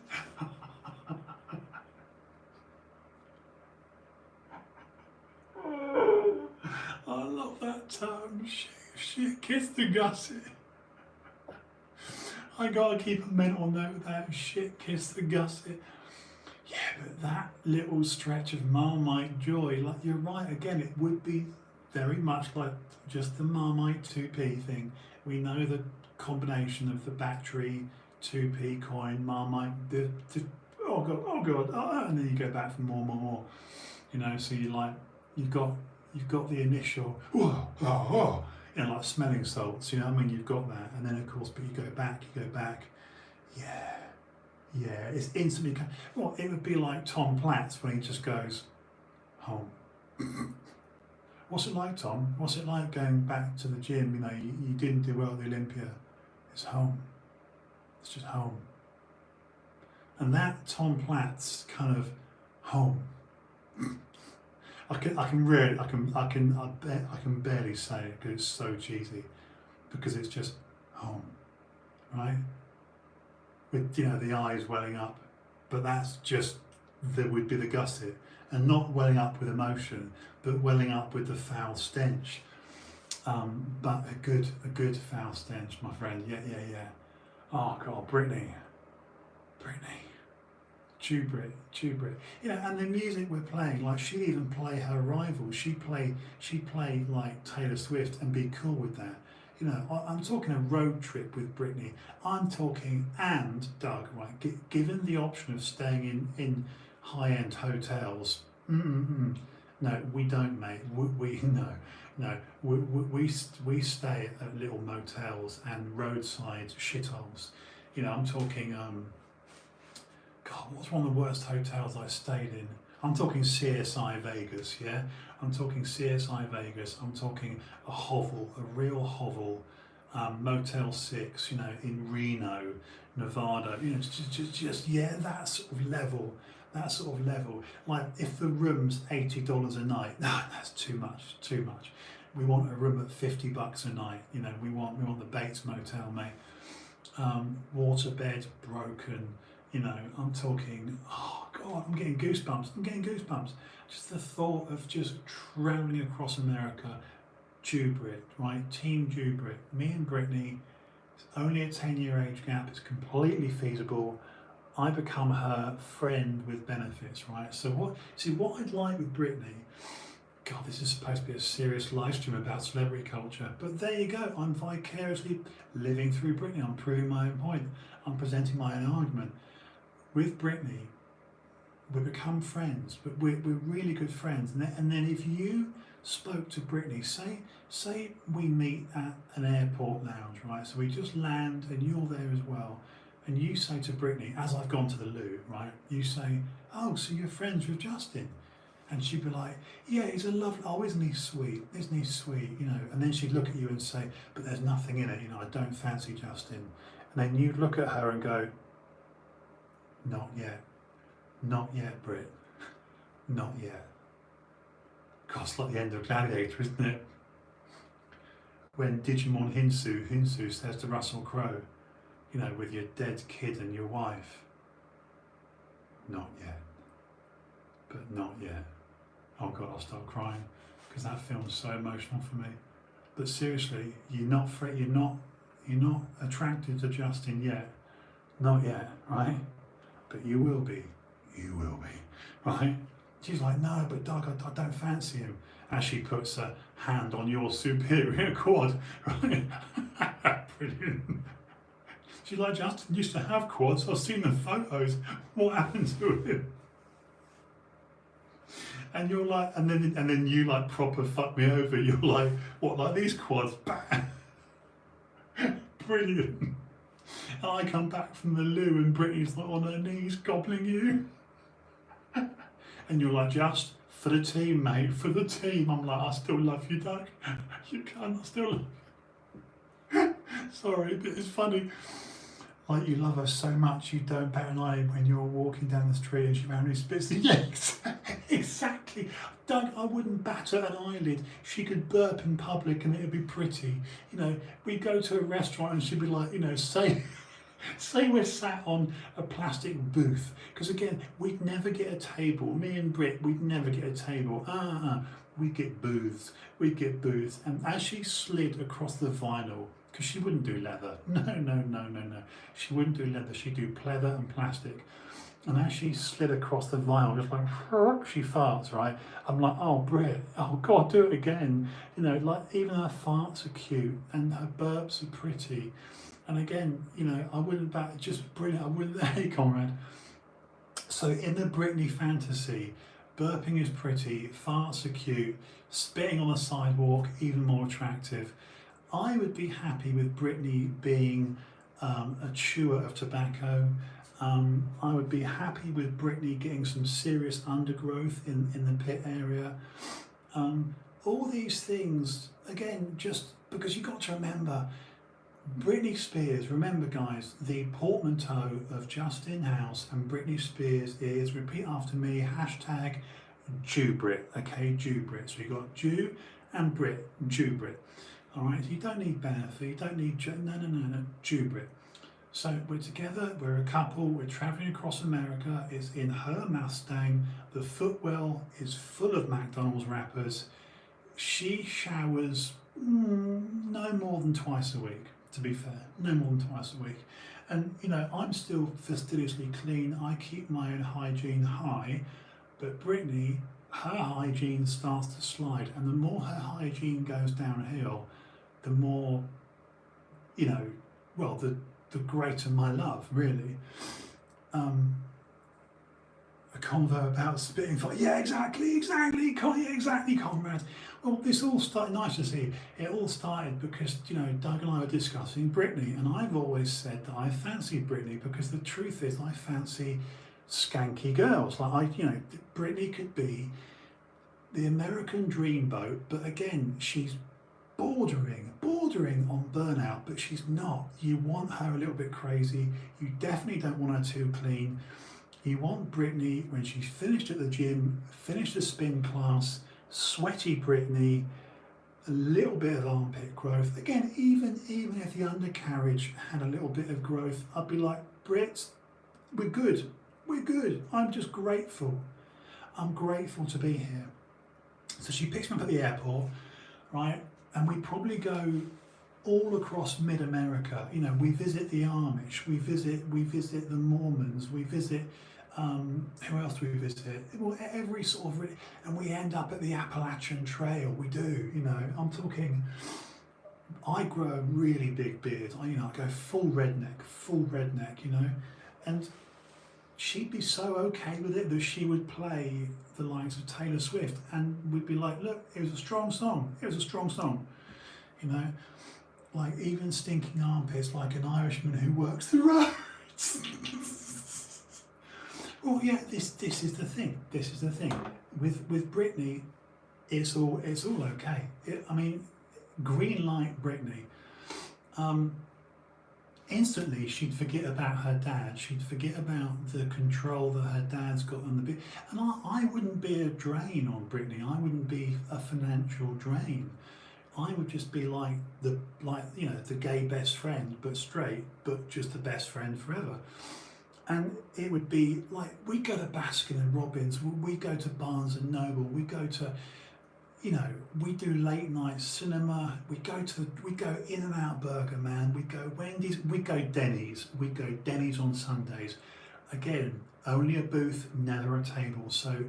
I love that term. Shit kiss the gusset. I gotta keep a mental note of that. Shit kiss the gusset. Yeah, but that little stretch of Marmite joy, like you're right, again, it would be very much like just the Marmite 2p thing. We know the combination of the battery, 2p coin, Marmite, oh god, and then you go back for more. So you've got the initial, like smelling salts, I mean, you've got that, and then of course, but you go back, yeah, it's instantly, well, it would be like Tom Platz when he just goes, home. What's it like, Tom? What's it like going back to the gym, you didn't do well at the Olympia? It's home. It's just home. And that Tom Platz kind of home. I can barely say it because it's so cheesy, because it's just home, right? With the eyes welling up, but that's just would be the gusset, and not welling up with emotion, but welling up with the foul stench. But a good foul stench, my friend. Yeah. Oh God, Britney. Jew Brit. And the music we're playing, like she'd even play her rivals. She'd play like Taylor Swift and be cool with that. I'm talking a road trip with Britney. I'm talking, and Doug, right? Given the option of staying in high-end hotels, no, we don't, mate. We stay at little motels and roadside shitholes. I'm talking. God, what's one of the worst hotels I stayed in? I'm talking CSI Vegas, yeah? I'm talking CSI Vegas. I'm talking a hovel, a real hovel, Motel 6, in Reno, Nevada. Just that sort of level. Like if the room's $80 a night, no, that's too much. We want a room at $50 a night. We want the Bates Motel, mate. Waterbed broken. I'm talking, oh God, I'm getting goosebumps. Just the thought of just travelling across America, Jew Brit, right? Team Jew Brit. Me and Britney, it's only a 10-year age gap, it's completely feasible. I become her friend with benefits, right? So what I'd like with Britney, God, this is supposed to be a serious live stream about celebrity culture, but there you go. I'm vicariously living through Britney. I'm proving my own point. I'm presenting my own argument. With Britney, we become friends, but we're really good friends. And then if you spoke to Britney, say we meet at an airport lounge, right? So we just land and you're there as well, and you say to Britney, as I've gone to the loo, right, you say, oh, so you're friends with Justin? And she'd be like, yeah, he's a lovely, oh, isn't he sweet? Isn't he sweet? You know, and then she'd look at you and say, but there's nothing in it, you know, I don't fancy Justin. And then you'd look at her and go, not yet. Not yet, Brit. Not yet. God, it's like the end of Gladiator, isn't it? When Digimon Hinsu says to Russell Crowe, you know, with your dead kid and your wife, not yet. But not yet. Oh God, I'll start crying because that film's so emotional for me. But seriously, you're not attracted to Justin yet. Not yet, right? But you will be. You will be, right? She's like, no, but Doug, I don't fancy him. As she puts a hand on your superior quad, right? Brilliant. She's like, Justin used to have quads. I've seen the photos. What happened to him? And you're like, and then you like proper fuck me over. You're like, what, like these quads? Bang. Brilliant. And I come back from the loo and Britney's like on her knees gobbling you. And you're like, just for the team, mate, for the team. I'm like, I still love you, Doug. You can't, I still love you. Sorry, but it's funny. Like, you love her so much, you don't bat an eye when you're walking down the street and she randomly spits the yes. Exactly. Doug, I wouldn't batter an eyelid. She could burp in public and it'd be pretty. You know, we'd go to a restaurant and she'd be like, you know, say we're sat on a plastic booth. Because again, we'd never get a table. Me and Brit, we'd never get a table. We'd get booths. We'd get booths. And as she slid across the vinyl, because she wouldn't do leather. No. She wouldn't do leather. She'd do pleather and plastic. And as she slid across the vinyl, just like, she farts, right? I'm like, oh, Brit, oh, God, do it again. You know, like, even her farts are cute and her burps are pretty. And again, you know, I wouldn't bat, just brilliant. I wouldn't, hey, Conrad. So in the Britney fantasy, burping is pretty, farts are cute, spitting on the sidewalk, even more attractive. I would be happy with Britney being a chewer of tobacco. I would be happy with Britney getting some serious undergrowth in the pit area. All these things, again, just because you've got to remember, Britney Spears, remember guys, the portmanteau of Justin House and Britney Spears is, repeat after me, hashtag Jewbrit, okay, Jewbrit. So you've got Jew and Brit, Jewbrit. All right, so you don't need benefit, you don't need, no, Jewbrit. So we're together, we're a couple, we're travelling across America, it's in her Mustang, the footwell is full of McDonald's wrappers. She showers no more than twice a week, to be fair, no more than twice a week. And you know, I'm still fastidiously clean, I keep my own hygiene high, but Britney, her hygiene starts to slide, and the more her hygiene goes downhill, the more, you know, well, the greater my love, really. A convo about spitting fire. Yeah, exactly, Conrad. Well, this all started, nice to see, it all started because, you know, Doug and I were discussing Britney, and I've always said that I fancy Britney because the truth is I fancy skanky girls. Like, you know, Britney could be the American dreamboat, but again, she's bordering on burnout, but she's not. You want her a little bit crazy. You definitely don't want her too clean. You want Britney when she's finished at the gym, finished the spin class, sweaty Britney, a little bit of armpit growth. Again, even if the undercarriage had a little bit of growth, I'd be like, Brit, we're good. I'm just grateful. I'm grateful to be here. So she picks me up at the airport, right? And we probably go all across mid-America. You know, we visit the Amish, we visit the Mormons, we visit, who else do we visit? Well, every sort of, and we end up at the Appalachian Trail, we do, you know. I'm talking, I grow a really big beard, I go full redneck, you know. And she'd be so okay with it that she would play the likes of Taylor Swift and we'd be like, look, it was a strong song, you know, like even Stinking Armpits, like an Irishman who works the road, Well, yeah, this is the thing. This is the thing with Britney. It's all okay. I mean, green light Britney. Instantly she'd forget about her dad. She'd forget about the control that her dad's got on the bit. And I wouldn't be a drain on Britney. I wouldn't be a financial drain. I would just be like the gay best friend, but straight, but just the best friend forever. And it would be like, we go to Baskin and Robbins, we go to Barnes and Noble, we go to, we do late night cinema, we go In-N-Out Burger, man, we go Wendy's, we go Denny's on Sundays. Again, only a booth, never a table. So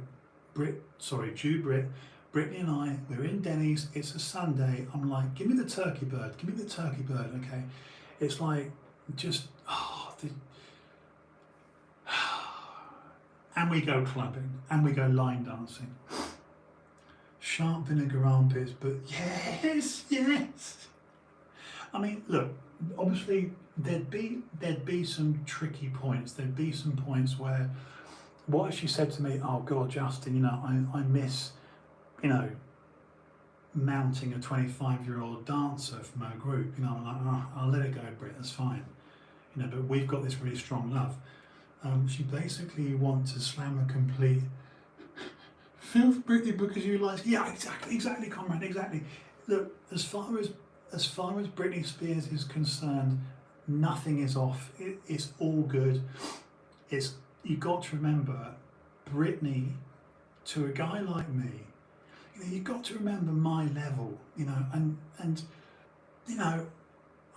Brittany and I, we're in Denny's, it's a Sunday, I'm like, give me the turkey bird, okay? It's like, just, and we go clubbing, and we go line dancing. Sharp vinegar armpits, but yes. I mean, look, obviously there'd be some tricky points. There'd be some points where, what if she said to me, oh God, Justin, I miss, mounting a 25-year-old dancer from our group. I'm like, oh, I'll let it go, Britt, that's fine. But we've got this really strong love. She basically wants to slam a complete filth Britney because you like, yeah, exactly, comrade, exactly. Look, as far as Britney Spears is concerned, nothing is off. It's all good. You got to remember, Britney, to a guy like me, you've got to remember my level, and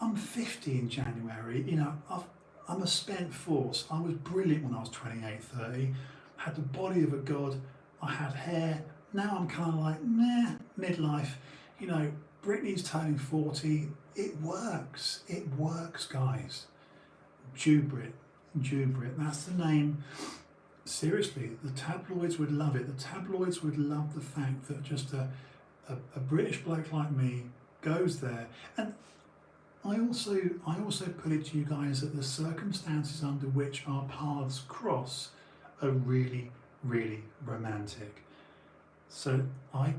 I'm 50 in January. I'm a spent force. I was brilliant when I was 28, 30. Had the body of a god. I had hair. Now I'm kind of like, meh, midlife. Britney's turning 40. It works. It works, guys. Jubrit. That's the name. Seriously, the tabloids would love it. The tabloids would love the fact that just a British bloke like me goes there. And I also put it to you guys that the circumstances under which our paths cross are really, really romantic. So I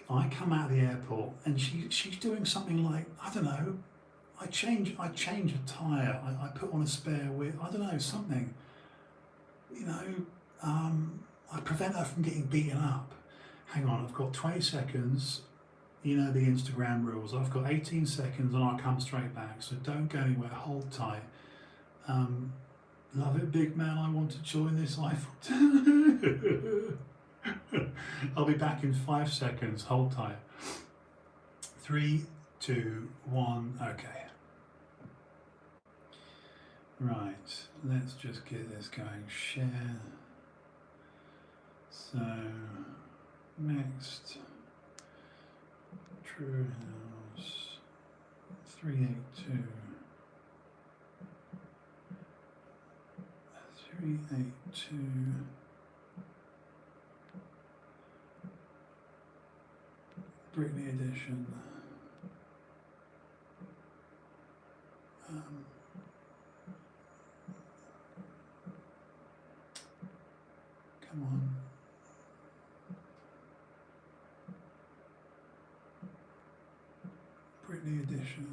come out of the airport and she's doing something like, I don't know, I change a tyre, I put on a spare wheel, I don't know, something. I prevent her from getting beaten up. Hang on, I've got 20 seconds. The Instagram rules. I've got 18 seconds and I'll come straight back. So don't go anywhere, hold tight. Love it, big man, I want to join this life. I'll be back in 5 seconds, hold tight. 3, 2, 1, okay. Right, let's just get this going. Share. So, next. TrueHouse 382 Britney edition. Come on. Britney edition.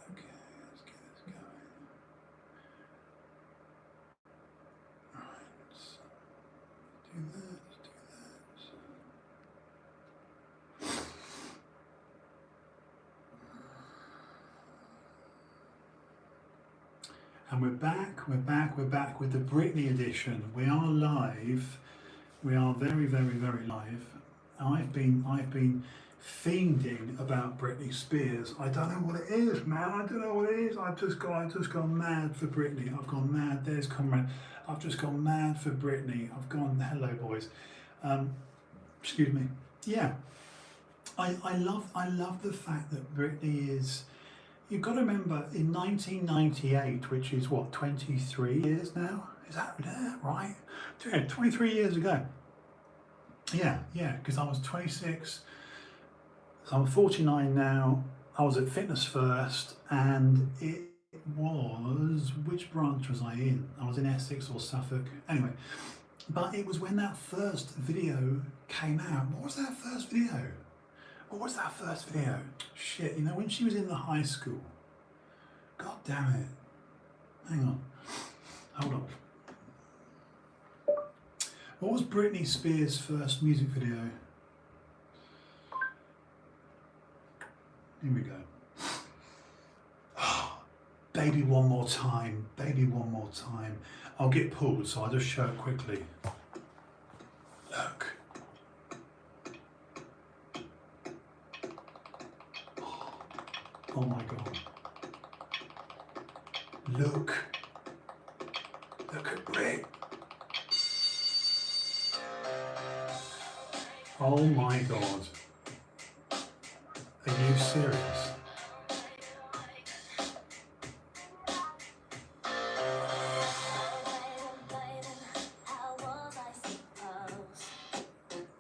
Okay, let's get this going. Right, so do that. And we're back with the Britney edition. We are live. We are very, very, very live. I've been fiending about Britney Spears. I don't know what it is, man. I don't know what it is. I've just gone mad for Britney. I've gone mad. There's Conrad. I've just gone mad for Britney. I've gone, hello boys. Excuse me. Yeah. I love the fact that Britney is. You've got to remember, in 1998, which is what, 23 years now? Is that right? Yeah, 23 years ago. Yeah, because I was 26, so I'm 49 now. I was at Fitness First, and it was, which branch was I in? I was in Essex or Suffolk. Anyway, but it was when that first video came out. What was that first video? What was that first video? Shit, you know, when she was in the high school. God damn it. Hang on. Hold on. What was Britney Spears' first music video? Here we go. Baby One More Time, Baby One More Time. I'll get pulled, so I'll just show it quickly. Look. Oh my God. Look. Look at Brit. Oh my God. Are you serious?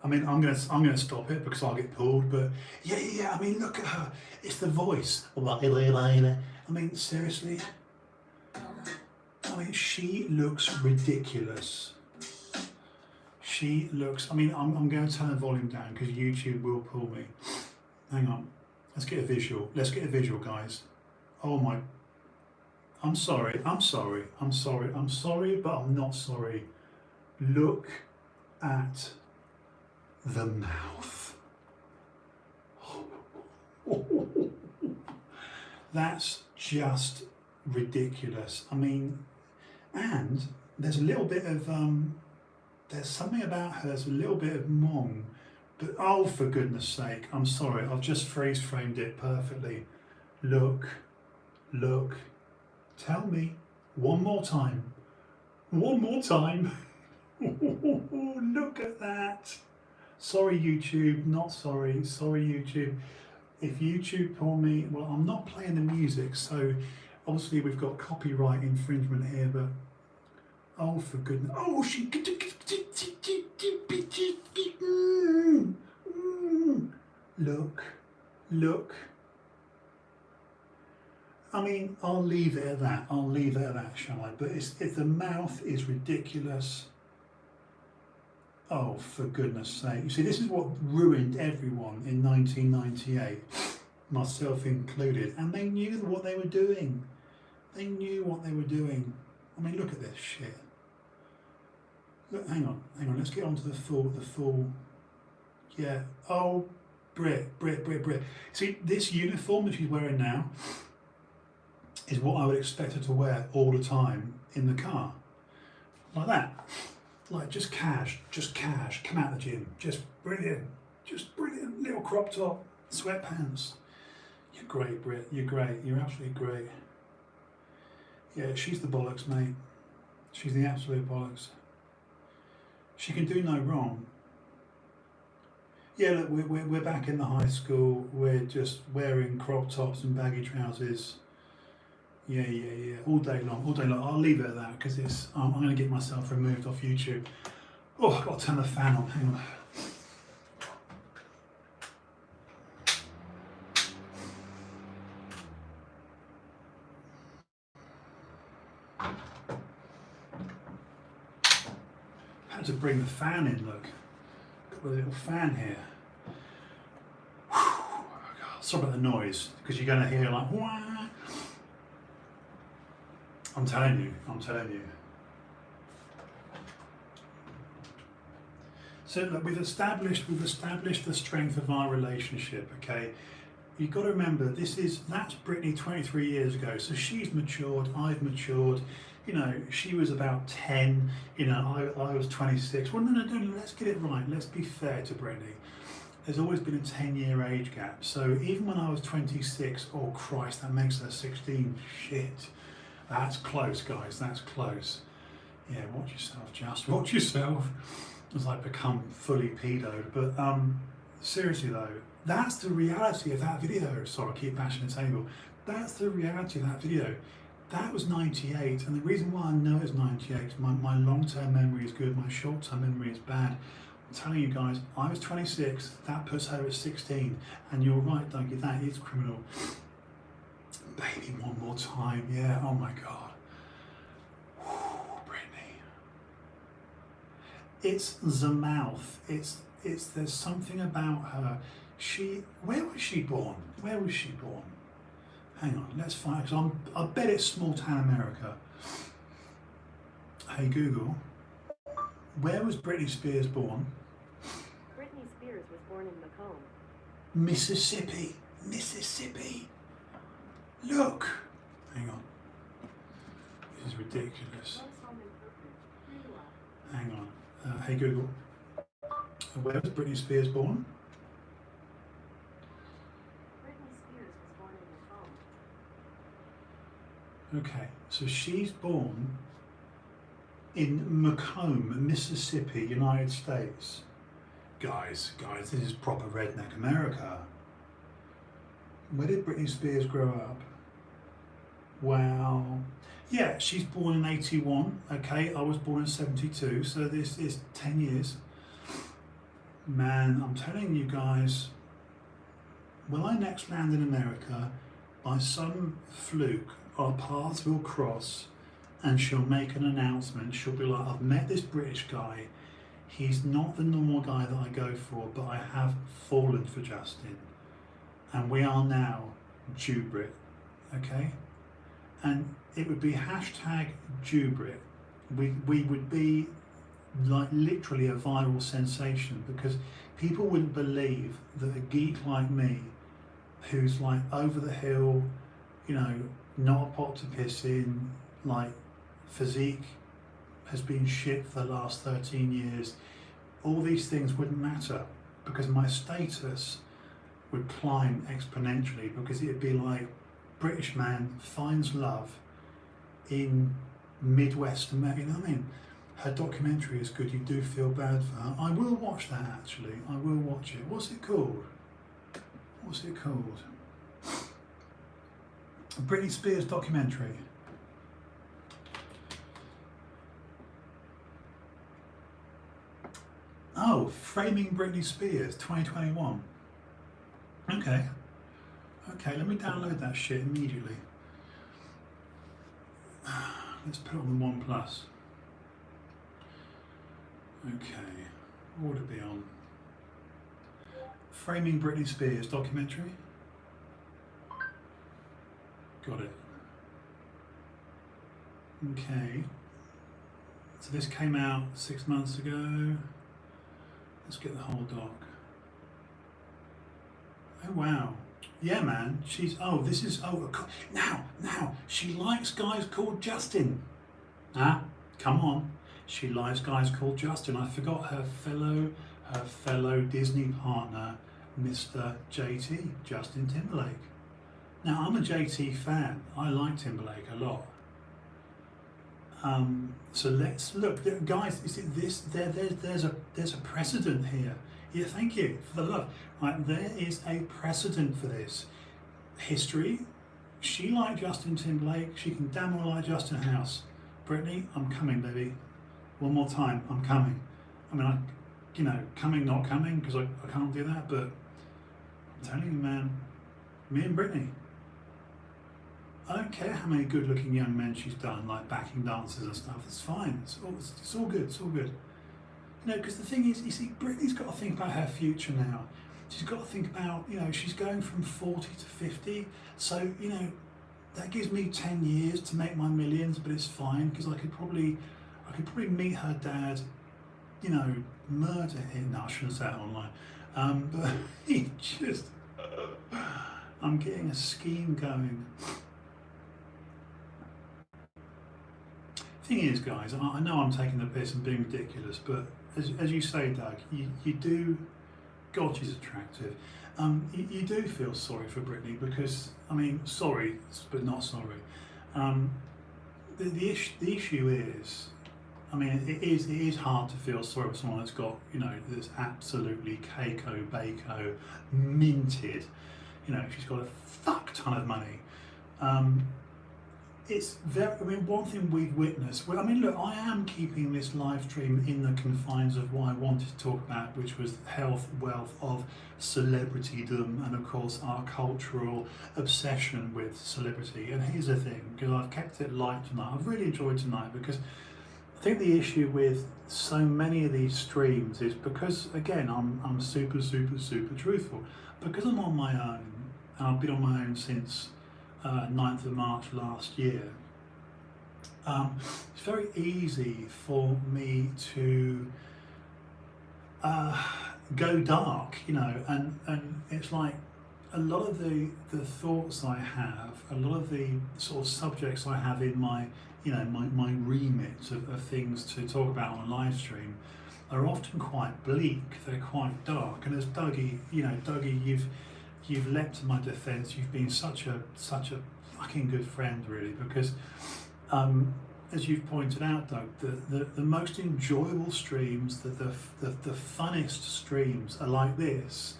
I mean, I'm gonna stop it because I'll get pulled. But yeah. I mean, look at her. It's the voice. I mean, seriously. I mean, she looks ridiculous. She looks. I mean, I'm going to turn the volume down because YouTube will pull me. Hang on. Let's get a visual. Let's get a visual, guys. Oh my. I'm sorry, but I'm not sorry. Look at the mouth. That's just ridiculous. I mean, and there's a little bit of, there's something about her, there's a little bit of mong. But oh, for goodness sake, I'm sorry, I've just freeze framed it perfectly. Look, tell me, one more time. Look at that. Sorry YouTube, not sorry YouTube. If YouTube pull me, well, I'm not playing the music, so obviously we've got copyright infringement here, but oh, for goodness, oh, she, look. I mean, I'll leave it at that, shall I? But if the mouth is ridiculous. Oh, for goodness sake. You see, this is what ruined everyone in 1998, myself included. And they knew what they were doing. I mean, look at this shit. Look, hang on. Let's get on to the full. Yeah. Oh, Brit. See, this uniform that she's wearing now is what I would expect her to wear all the time in the car. Like that. Like just cash, come out the gym, just brilliant, little crop top, sweatpants. You're great, Brit, you're great, you're absolutely great. Yeah, she's the bollocks, mate. She's the absolute bollocks. She can do no wrong. Yeah, look, we're back in the high school, we're just wearing crop tops and baggy trousers. Yeah, all day long. I'll leave it at that because it's. I'm going to get myself removed off YouTube. Oh, I've got to turn the fan on. Hang on. I had to bring the fan in. Look, got a little fan here. Sorry about the noise because you're going to hear like. Wah! I'm telling you. So look, we've established the strength of our relationship, okay? You've got to remember, that's Britney 23 years ago. So she's matured, I've matured. You know, she was about 10, you know, I was 26. Well, no, let's get it right. Let's be fair to Britney. There's always been a 10-year age gap. So even when I was 26, oh Christ, that makes her 16, shit. That's close, guys, that's close. Yeah, watch yourself. As I become fully pedoed. But seriously though, that's the reality of that video. Sorry, I keep bashing the table. That's the reality of that video. That was 98, and the reason why I know it's 98 is my long-term memory is good, my short-term memory is bad. I'm telling you guys, I was 26, that puts her at 16, and you're right, Dougie, that is criminal. Baby, one more time, yeah, oh my God. Whew, Britney. It's the mouth, there's something about her. Where was she born? Where was she born? Hang on, let's find, because I bet it's small town America. Hey Google, where was Britney Spears born? Britney Spears was born in Macomb. Mississippi. Mississippi. Look. Hang on. This is ridiculous. Hang on. Hey Google, where was Britney Spears born? Britney Spears was born in Macomb. Okay, so she's born in Macomb, Mississippi, United States. Guys, this is proper redneck America. Where did Britney Spears grow up? Well, yeah, she's born in 81. Okay, I was born in 72, so this is 10 years. Man, I'm telling you guys, when I next land in America, by some fluke, our paths will cross and she'll make an announcement. She'll be like, I've met this British guy. He's not the normal guy that I go for, but I have fallen for Justin. And we are now Jew-Brit, okay? And it would be hashtag Jew-Brit. We would be like literally a viral sensation, because people wouldn't believe that a geek like me, who's like over the hill, you know, not a pot to piss in, like physique has been shit for the last 13 years, all these things wouldn't matter, because my status would climb exponentially, because it'd be like, British man finds love in Midwest America. You know what I mean? Her documentary is good. You do feel bad for her. I will watch that actually. I will watch it. What's it called? What's it called? A Britney Spears documentary. Oh, Framing Britney Spears 2021. Okay. Okay, let me download that shit immediately. Let's put it on the One Plus. Okay, what would it be on? Framing Britney Spears documentary. Got it. Okay. So this came out 6 months ago. Let's get the whole doc. Oh wow. Yeah, man. Now, she likes guys called Justin. Come on. She likes guys called Justin. I forgot her fellow Disney partner, Mr. JT, Justin Timberlake. Now, I'm a JT fan. I like Timberlake a lot. So let's look, guys. Is it this? There's a precedent here. Yeah, thank you for the love. Right, there is a precedent for this. History. She liked Justin Timberlake. She can damn well like Justin House. Britney, I'm coming, baby. One more time, I'm coming. I mean, coming, not coming, because I can't do that. But I'm telling you, man, me and Britney. I don't care how many good-looking young men she's done, like backing dancers and stuff. It's fine. It's all good. It's all good. You know, because the thing is, you see, Britney's got to think about her future now. She's got to think about, she's going from 40 to 50. So, that gives me 10 years to make my millions, but it's fine, because I could probably meet her dad, murder him. No, I shouldn't say it online. But he just, I'm getting a scheme going. Thing is, guys, I know I'm taking the piss and being ridiculous, but as you say, Doug, you do, God, she's attractive. You do feel sorry for Britney, because, sorry, but not sorry. The issue is, it is hard to feel sorry for someone that's got, that's absolutely Keiko, Bako, minted. She's got a fuck ton of money. it's very, I mean, one thing we've witnessed, well, I mean, look, I am keeping this live stream in the confines of what I wanted to talk about, which was health, wealth of celebritydom, and of course our cultural obsession with celebrity. And here's the thing, because I've kept it light tonight, I've really enjoyed tonight, because I think the issue with so many of these streams is because, again, I'm super truthful, because I'm on my own, and I've been on my own since 9th of March last year. It's very easy for me to go dark, you know, and it's like a lot of the thoughts I have, a lot of the sort of subjects I have in my, you know, my remit of things to talk about on a live stream are often quite bleak, they're quite dark. And as Dougie, you know, Dougie, you've leapt to my defence. You've been such a fucking good friend, really, because as you've pointed out, Doug, the most enjoyable streams, the funnest streams are like this,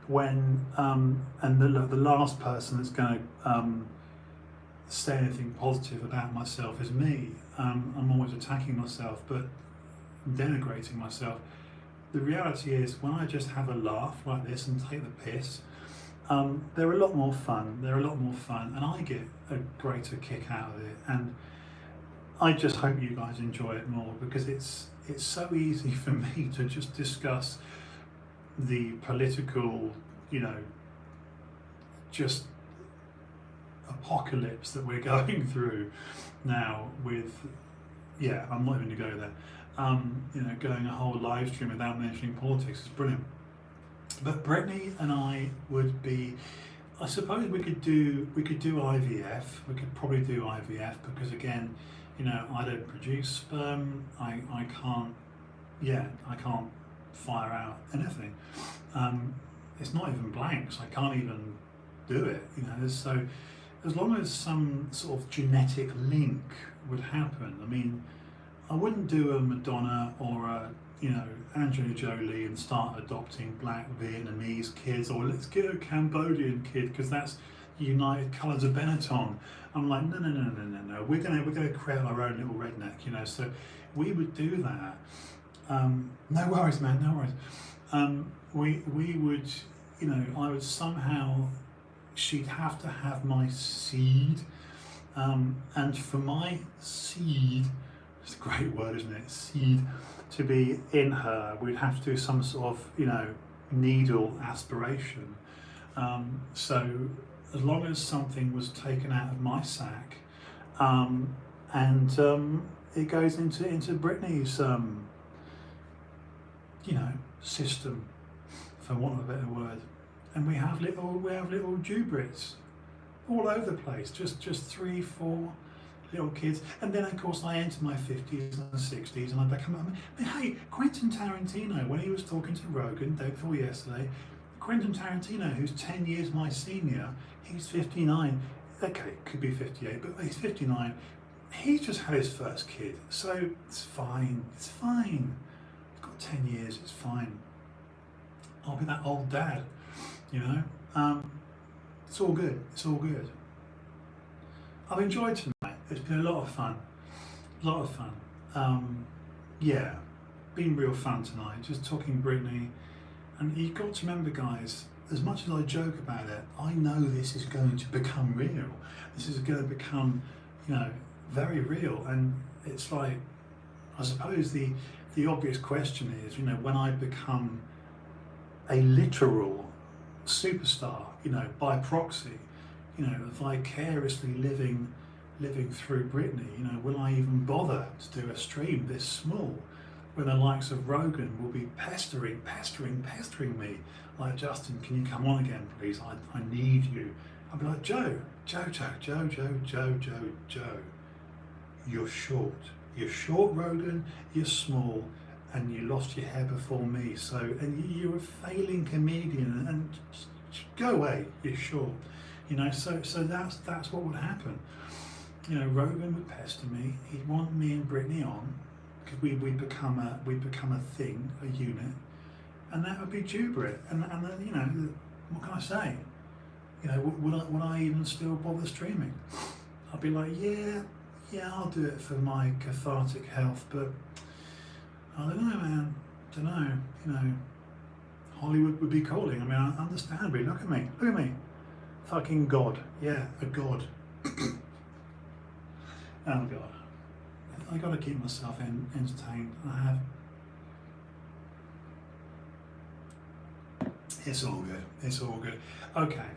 when and the last person that's going to say anything positive about myself is me. I'm always attacking myself, but denigrating myself. The reality is, when I just have a laugh like this and take the piss, they're a lot more fun. They're a lot more fun, and I get a greater kick out of it. And I just hope you guys enjoy it more, because it's so easy for me to just discuss the political, you know, just apocalypse that we're going through now with, yeah, I'm not even going to go there. You know, going a whole live stream without mentioning politics is brilliant. But Britney and I would be, I suppose we could do IVF. We could probably do IVF, because again, you know, I don't produce sperm. I can't fire out anything. It's not even blanks. I can't even do it. You know, so as long as some sort of genetic link would happen, I mean, I wouldn't do a Madonna or a, you know, Angelina Jolie and start adopting black Vietnamese kids, or let's get a Cambodian kid because that's United Colours of Benetton. I'm like, no. We're gonna create our own little redneck, you know. So we would do that. No worries, man. No worries. We would, you know, I would somehow. She'd have to have my seed, and for my seed, it's a great word, isn't it? Seed to be in her, we'd have to do some sort of, you know, needle aspiration. So as long as something was taken out of my sack, and it goes into Britney's, you know, system, for want of a better word, and we have little Jew Brits all over the place, just 3, 4 little kids. And then of course I enter my 50s and 60s and I become, I mean, hey, Quentin Tarantino, when he was talking to Rogan day before yesterday, Quentin Tarantino, who's 10 years my senior, he's 59, okay, could be 58, but he's 59, he's just had his first kid, so it's fine, he's got 10 years, it's fine. I'll be that old dad, you know. It's all good, it's all good. I've enjoyed tonight. It's been a lot of fun. Yeah, been real fun tonight. Just talking Britney, and you've got to remember, guys. As much as I joke about it, I know this is going to become real. This is going to become, you know, very real. And it's like, I suppose the obvious question is, you know, when I become a literal superstar, you know, by proxy, you know, vicariously living through Britney, you know, will I even bother to do a stream this small when the likes of Rogan will be pestering me, like, Justin, can you come on again, please? I need you. I'll be like, Joe, you're short. You're short, Rogan, you're small, and you lost your hair before me, so, and you're a failing comedian, and go away, you're short. You know, so that's what would happen. You know, Rogan would pester me. He'd want me and Britney on, because we'd become a thing, a unit, and that would be Jubrit. And then, you know, what can I say? You know, would I even still bother streaming? I'll be like, yeah, I'll do it for my cathartic health, but I don't know, man. Don't know. You know, Hollywood would be calling. I mean, understandably. Look at me. Fucking God. Yeah, a God. Oh God. I got to keep myself entertained. I have. It's all good. It's all good. Okay.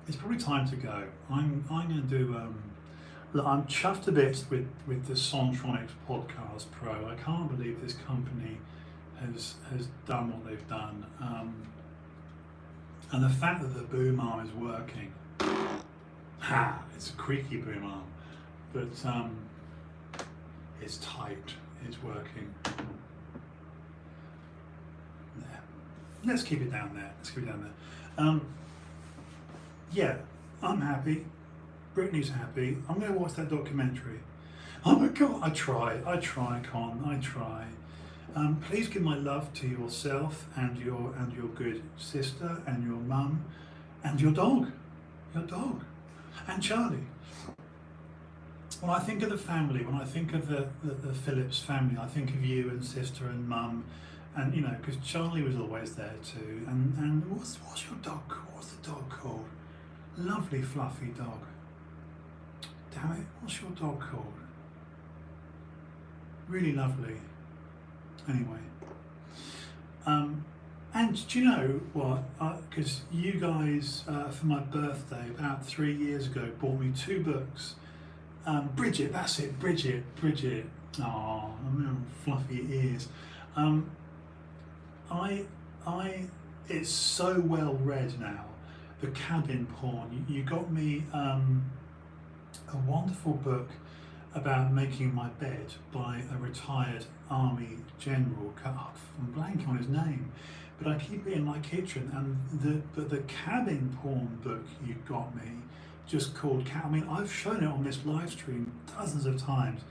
It's probably time to go. I'm going to do. Look, I'm chuffed to bits with the Sontronics Podcast Pro. I can't believe this company has done what they've done, and the fact that the boom arm is working. It's a creaky boom arm, but it's tight. It's working. There. Let's keep it down there. Yeah, I'm happy. Britney's happy. I'm going to watch that documentary. Oh my God, I try, Con, I try. Please give my love to yourself and your good sister and your mum and your dog, and Charlie. When I think of the family, when I think of the Phillips family, I think of you and sister and mum, and you know, because Charlie was always there too. And what's your dog called? What's the dog called? Lovely fluffy dog. Damn it, what's your dog called? Really lovely. Anyway. And do you know what? Because you guys, for my birthday about 3 years ago, bought me 2 books. Bridget, that's it, Bridget. Oh, fluffy ears. It's so well read now. The Cabin Porn. You got me a wonderful book about making my bed by a retired army general. I'm blanking on his name, but I keep it in my kitchen. And the Cabin Porn book you got me, just called I mean, I've shown it on this live stream dozens of times.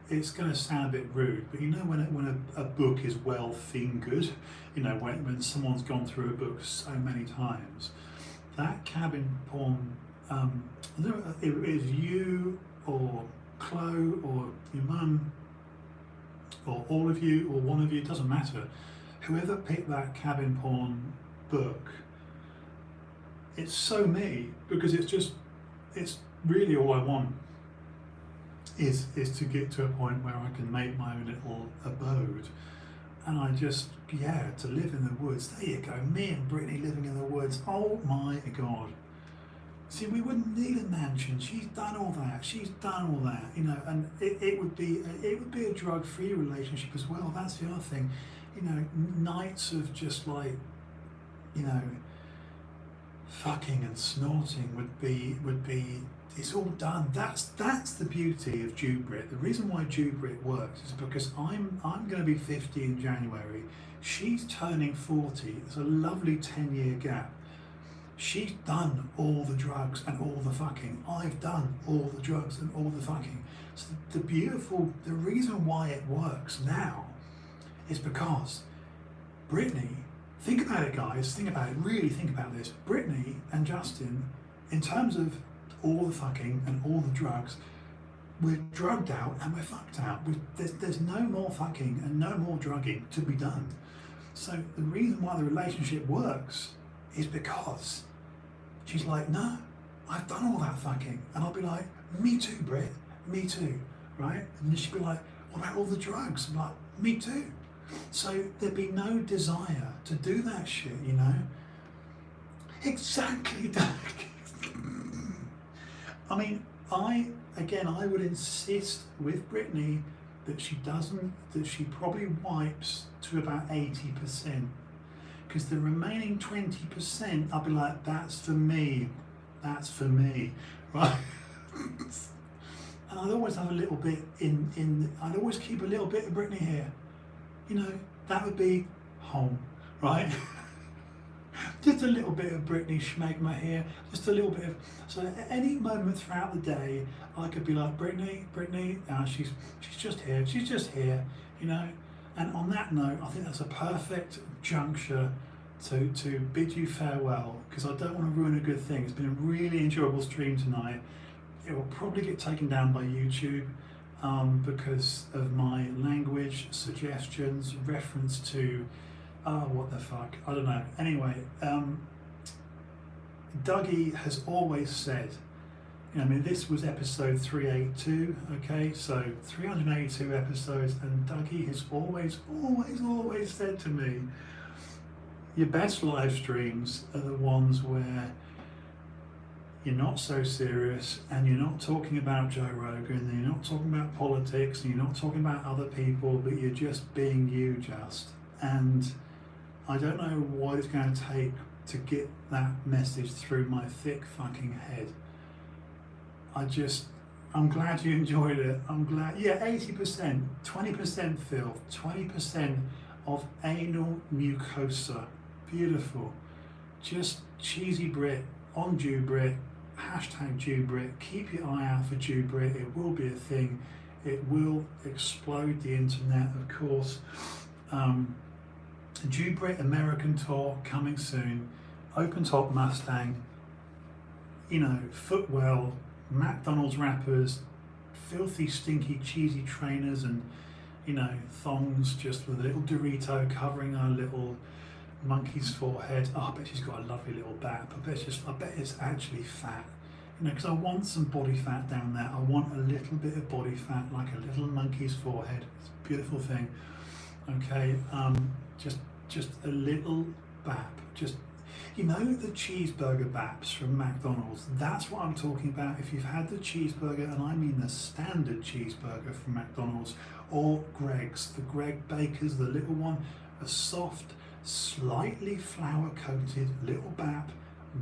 It's going to sound a bit rude, but you know when a book is well fingered, you know, when someone's gone through a book so many times. That Cabin Porn, I don't know if it is you or Chloe or your mum or all of you or one of you, it doesn't matter. Whoever picked that Cabin Porn book, it's so me, because it's really all I want is to get to a point where I can make my own little abode. And I just, to live in the woods. There you go, me and Britney living in the woods. Oh my God. See, we wouldn't need a mansion. She's done all that, you know, and it would be a drug-free relationship as well. That's the other thing. You know, nights of just like, you know, fucking and snorting would be it's all done. That's the beauty of Jubrit. The reason why Jubrit works is because I'm going to be 50 in January. She's turning 40. It's a lovely 10-year gap. She's done all the drugs and all the fucking. I've done all the drugs and all the fucking. So the reason why it works now is because Britney, think about it guys, really think about this. Britney and Justin, in terms of all the fucking and all the drugs, we're drugged out and we're fucked out. There's no more fucking and no more drugging to be done. So the reason why the relationship works is because she's like, no, I've done all that fucking. And I'll be like, me too, Brit, me too, right? And then she'll be like, what about all the drugs? I'm like, me too. So there'd be no desire to do that shit, you know? Exactly, Doug. I mean, I would insist with Britney that she probably wipes to about 80%. Because the remaining 20%, I'll be like, that's for me, right? And I'd always have a little bit I'd always keep a little bit of Britney here. You know, that would be home, right? Just a little bit of Britney schmegma here, just a little bit of, so at any moment throughout the day, I could be like, Britney, she's just here, you know? And on that note, I think that's a perfect juncture to bid you farewell, because I don't want to ruin a good thing. It's been a really enjoyable stream tonight. it will probably get taken down by YouTube because of my language, suggestions, reference to, what the fuck, I don't know. Anyway, Dougie has always said, I mean, this was episode 382, okay, so 382 episodes, and Dougie has always said to me, your best live streams are the ones where you're not so serious and you're not talking about Joe Rogan and you're not talking about politics and you're not talking about other people, but you're just being you just. And I don't know what it's going to take to get that message through my thick fucking head. I'm glad you enjoyed it. I'm glad, yeah, 80%, 20% filth, 20% of anal mucosa. Beautiful. Just cheesy Brit on Jew Brit, hashtag Jew Brit. Keep your eye out for Jew Brit. It will be a thing. It will explode the internet, of course. Jew Brit American tour coming soon. Open top Mustang. You know, footwell, McDonald's wrappers, filthy, stinky, cheesy trainers, and you know, thongs just with a little Dorito covering her little monkey's forehead. Oh, I bet she's got a lovely little bap. I bet it's actually fat. You know, because I want some body fat down there. I want a little bit of body fat, like a little monkey's forehead. It's a beautiful thing. Okay, just a little bap. Just, you know, the cheeseburger baps from McDonald's. That's what I'm talking about. If you've had the cheeseburger, and I mean the standard cheeseburger from McDonald's, or Greg's, the Greg Bakers, the little one, a soft, slightly flour-coated little bap,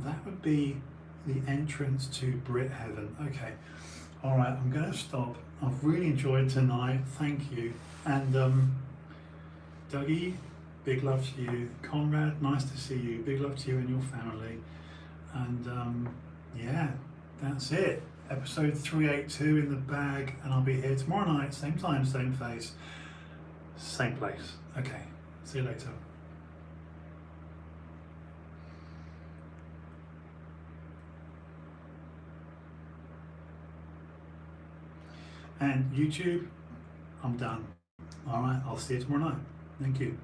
that would be the entrance to Brit heaven. Okay, all right, I'm going to stop. I've really enjoyed tonight. Thank you. And Dougie, big love to you. Conrad, nice to see you. Big love to you and your family. And yeah, that's it. Episode 382 in the bag, and I'll be here tomorrow night, same time, same face, same place. Okay, see you later. And YouTube, I'm done. All right, I'll see you tomorrow night. Thank you.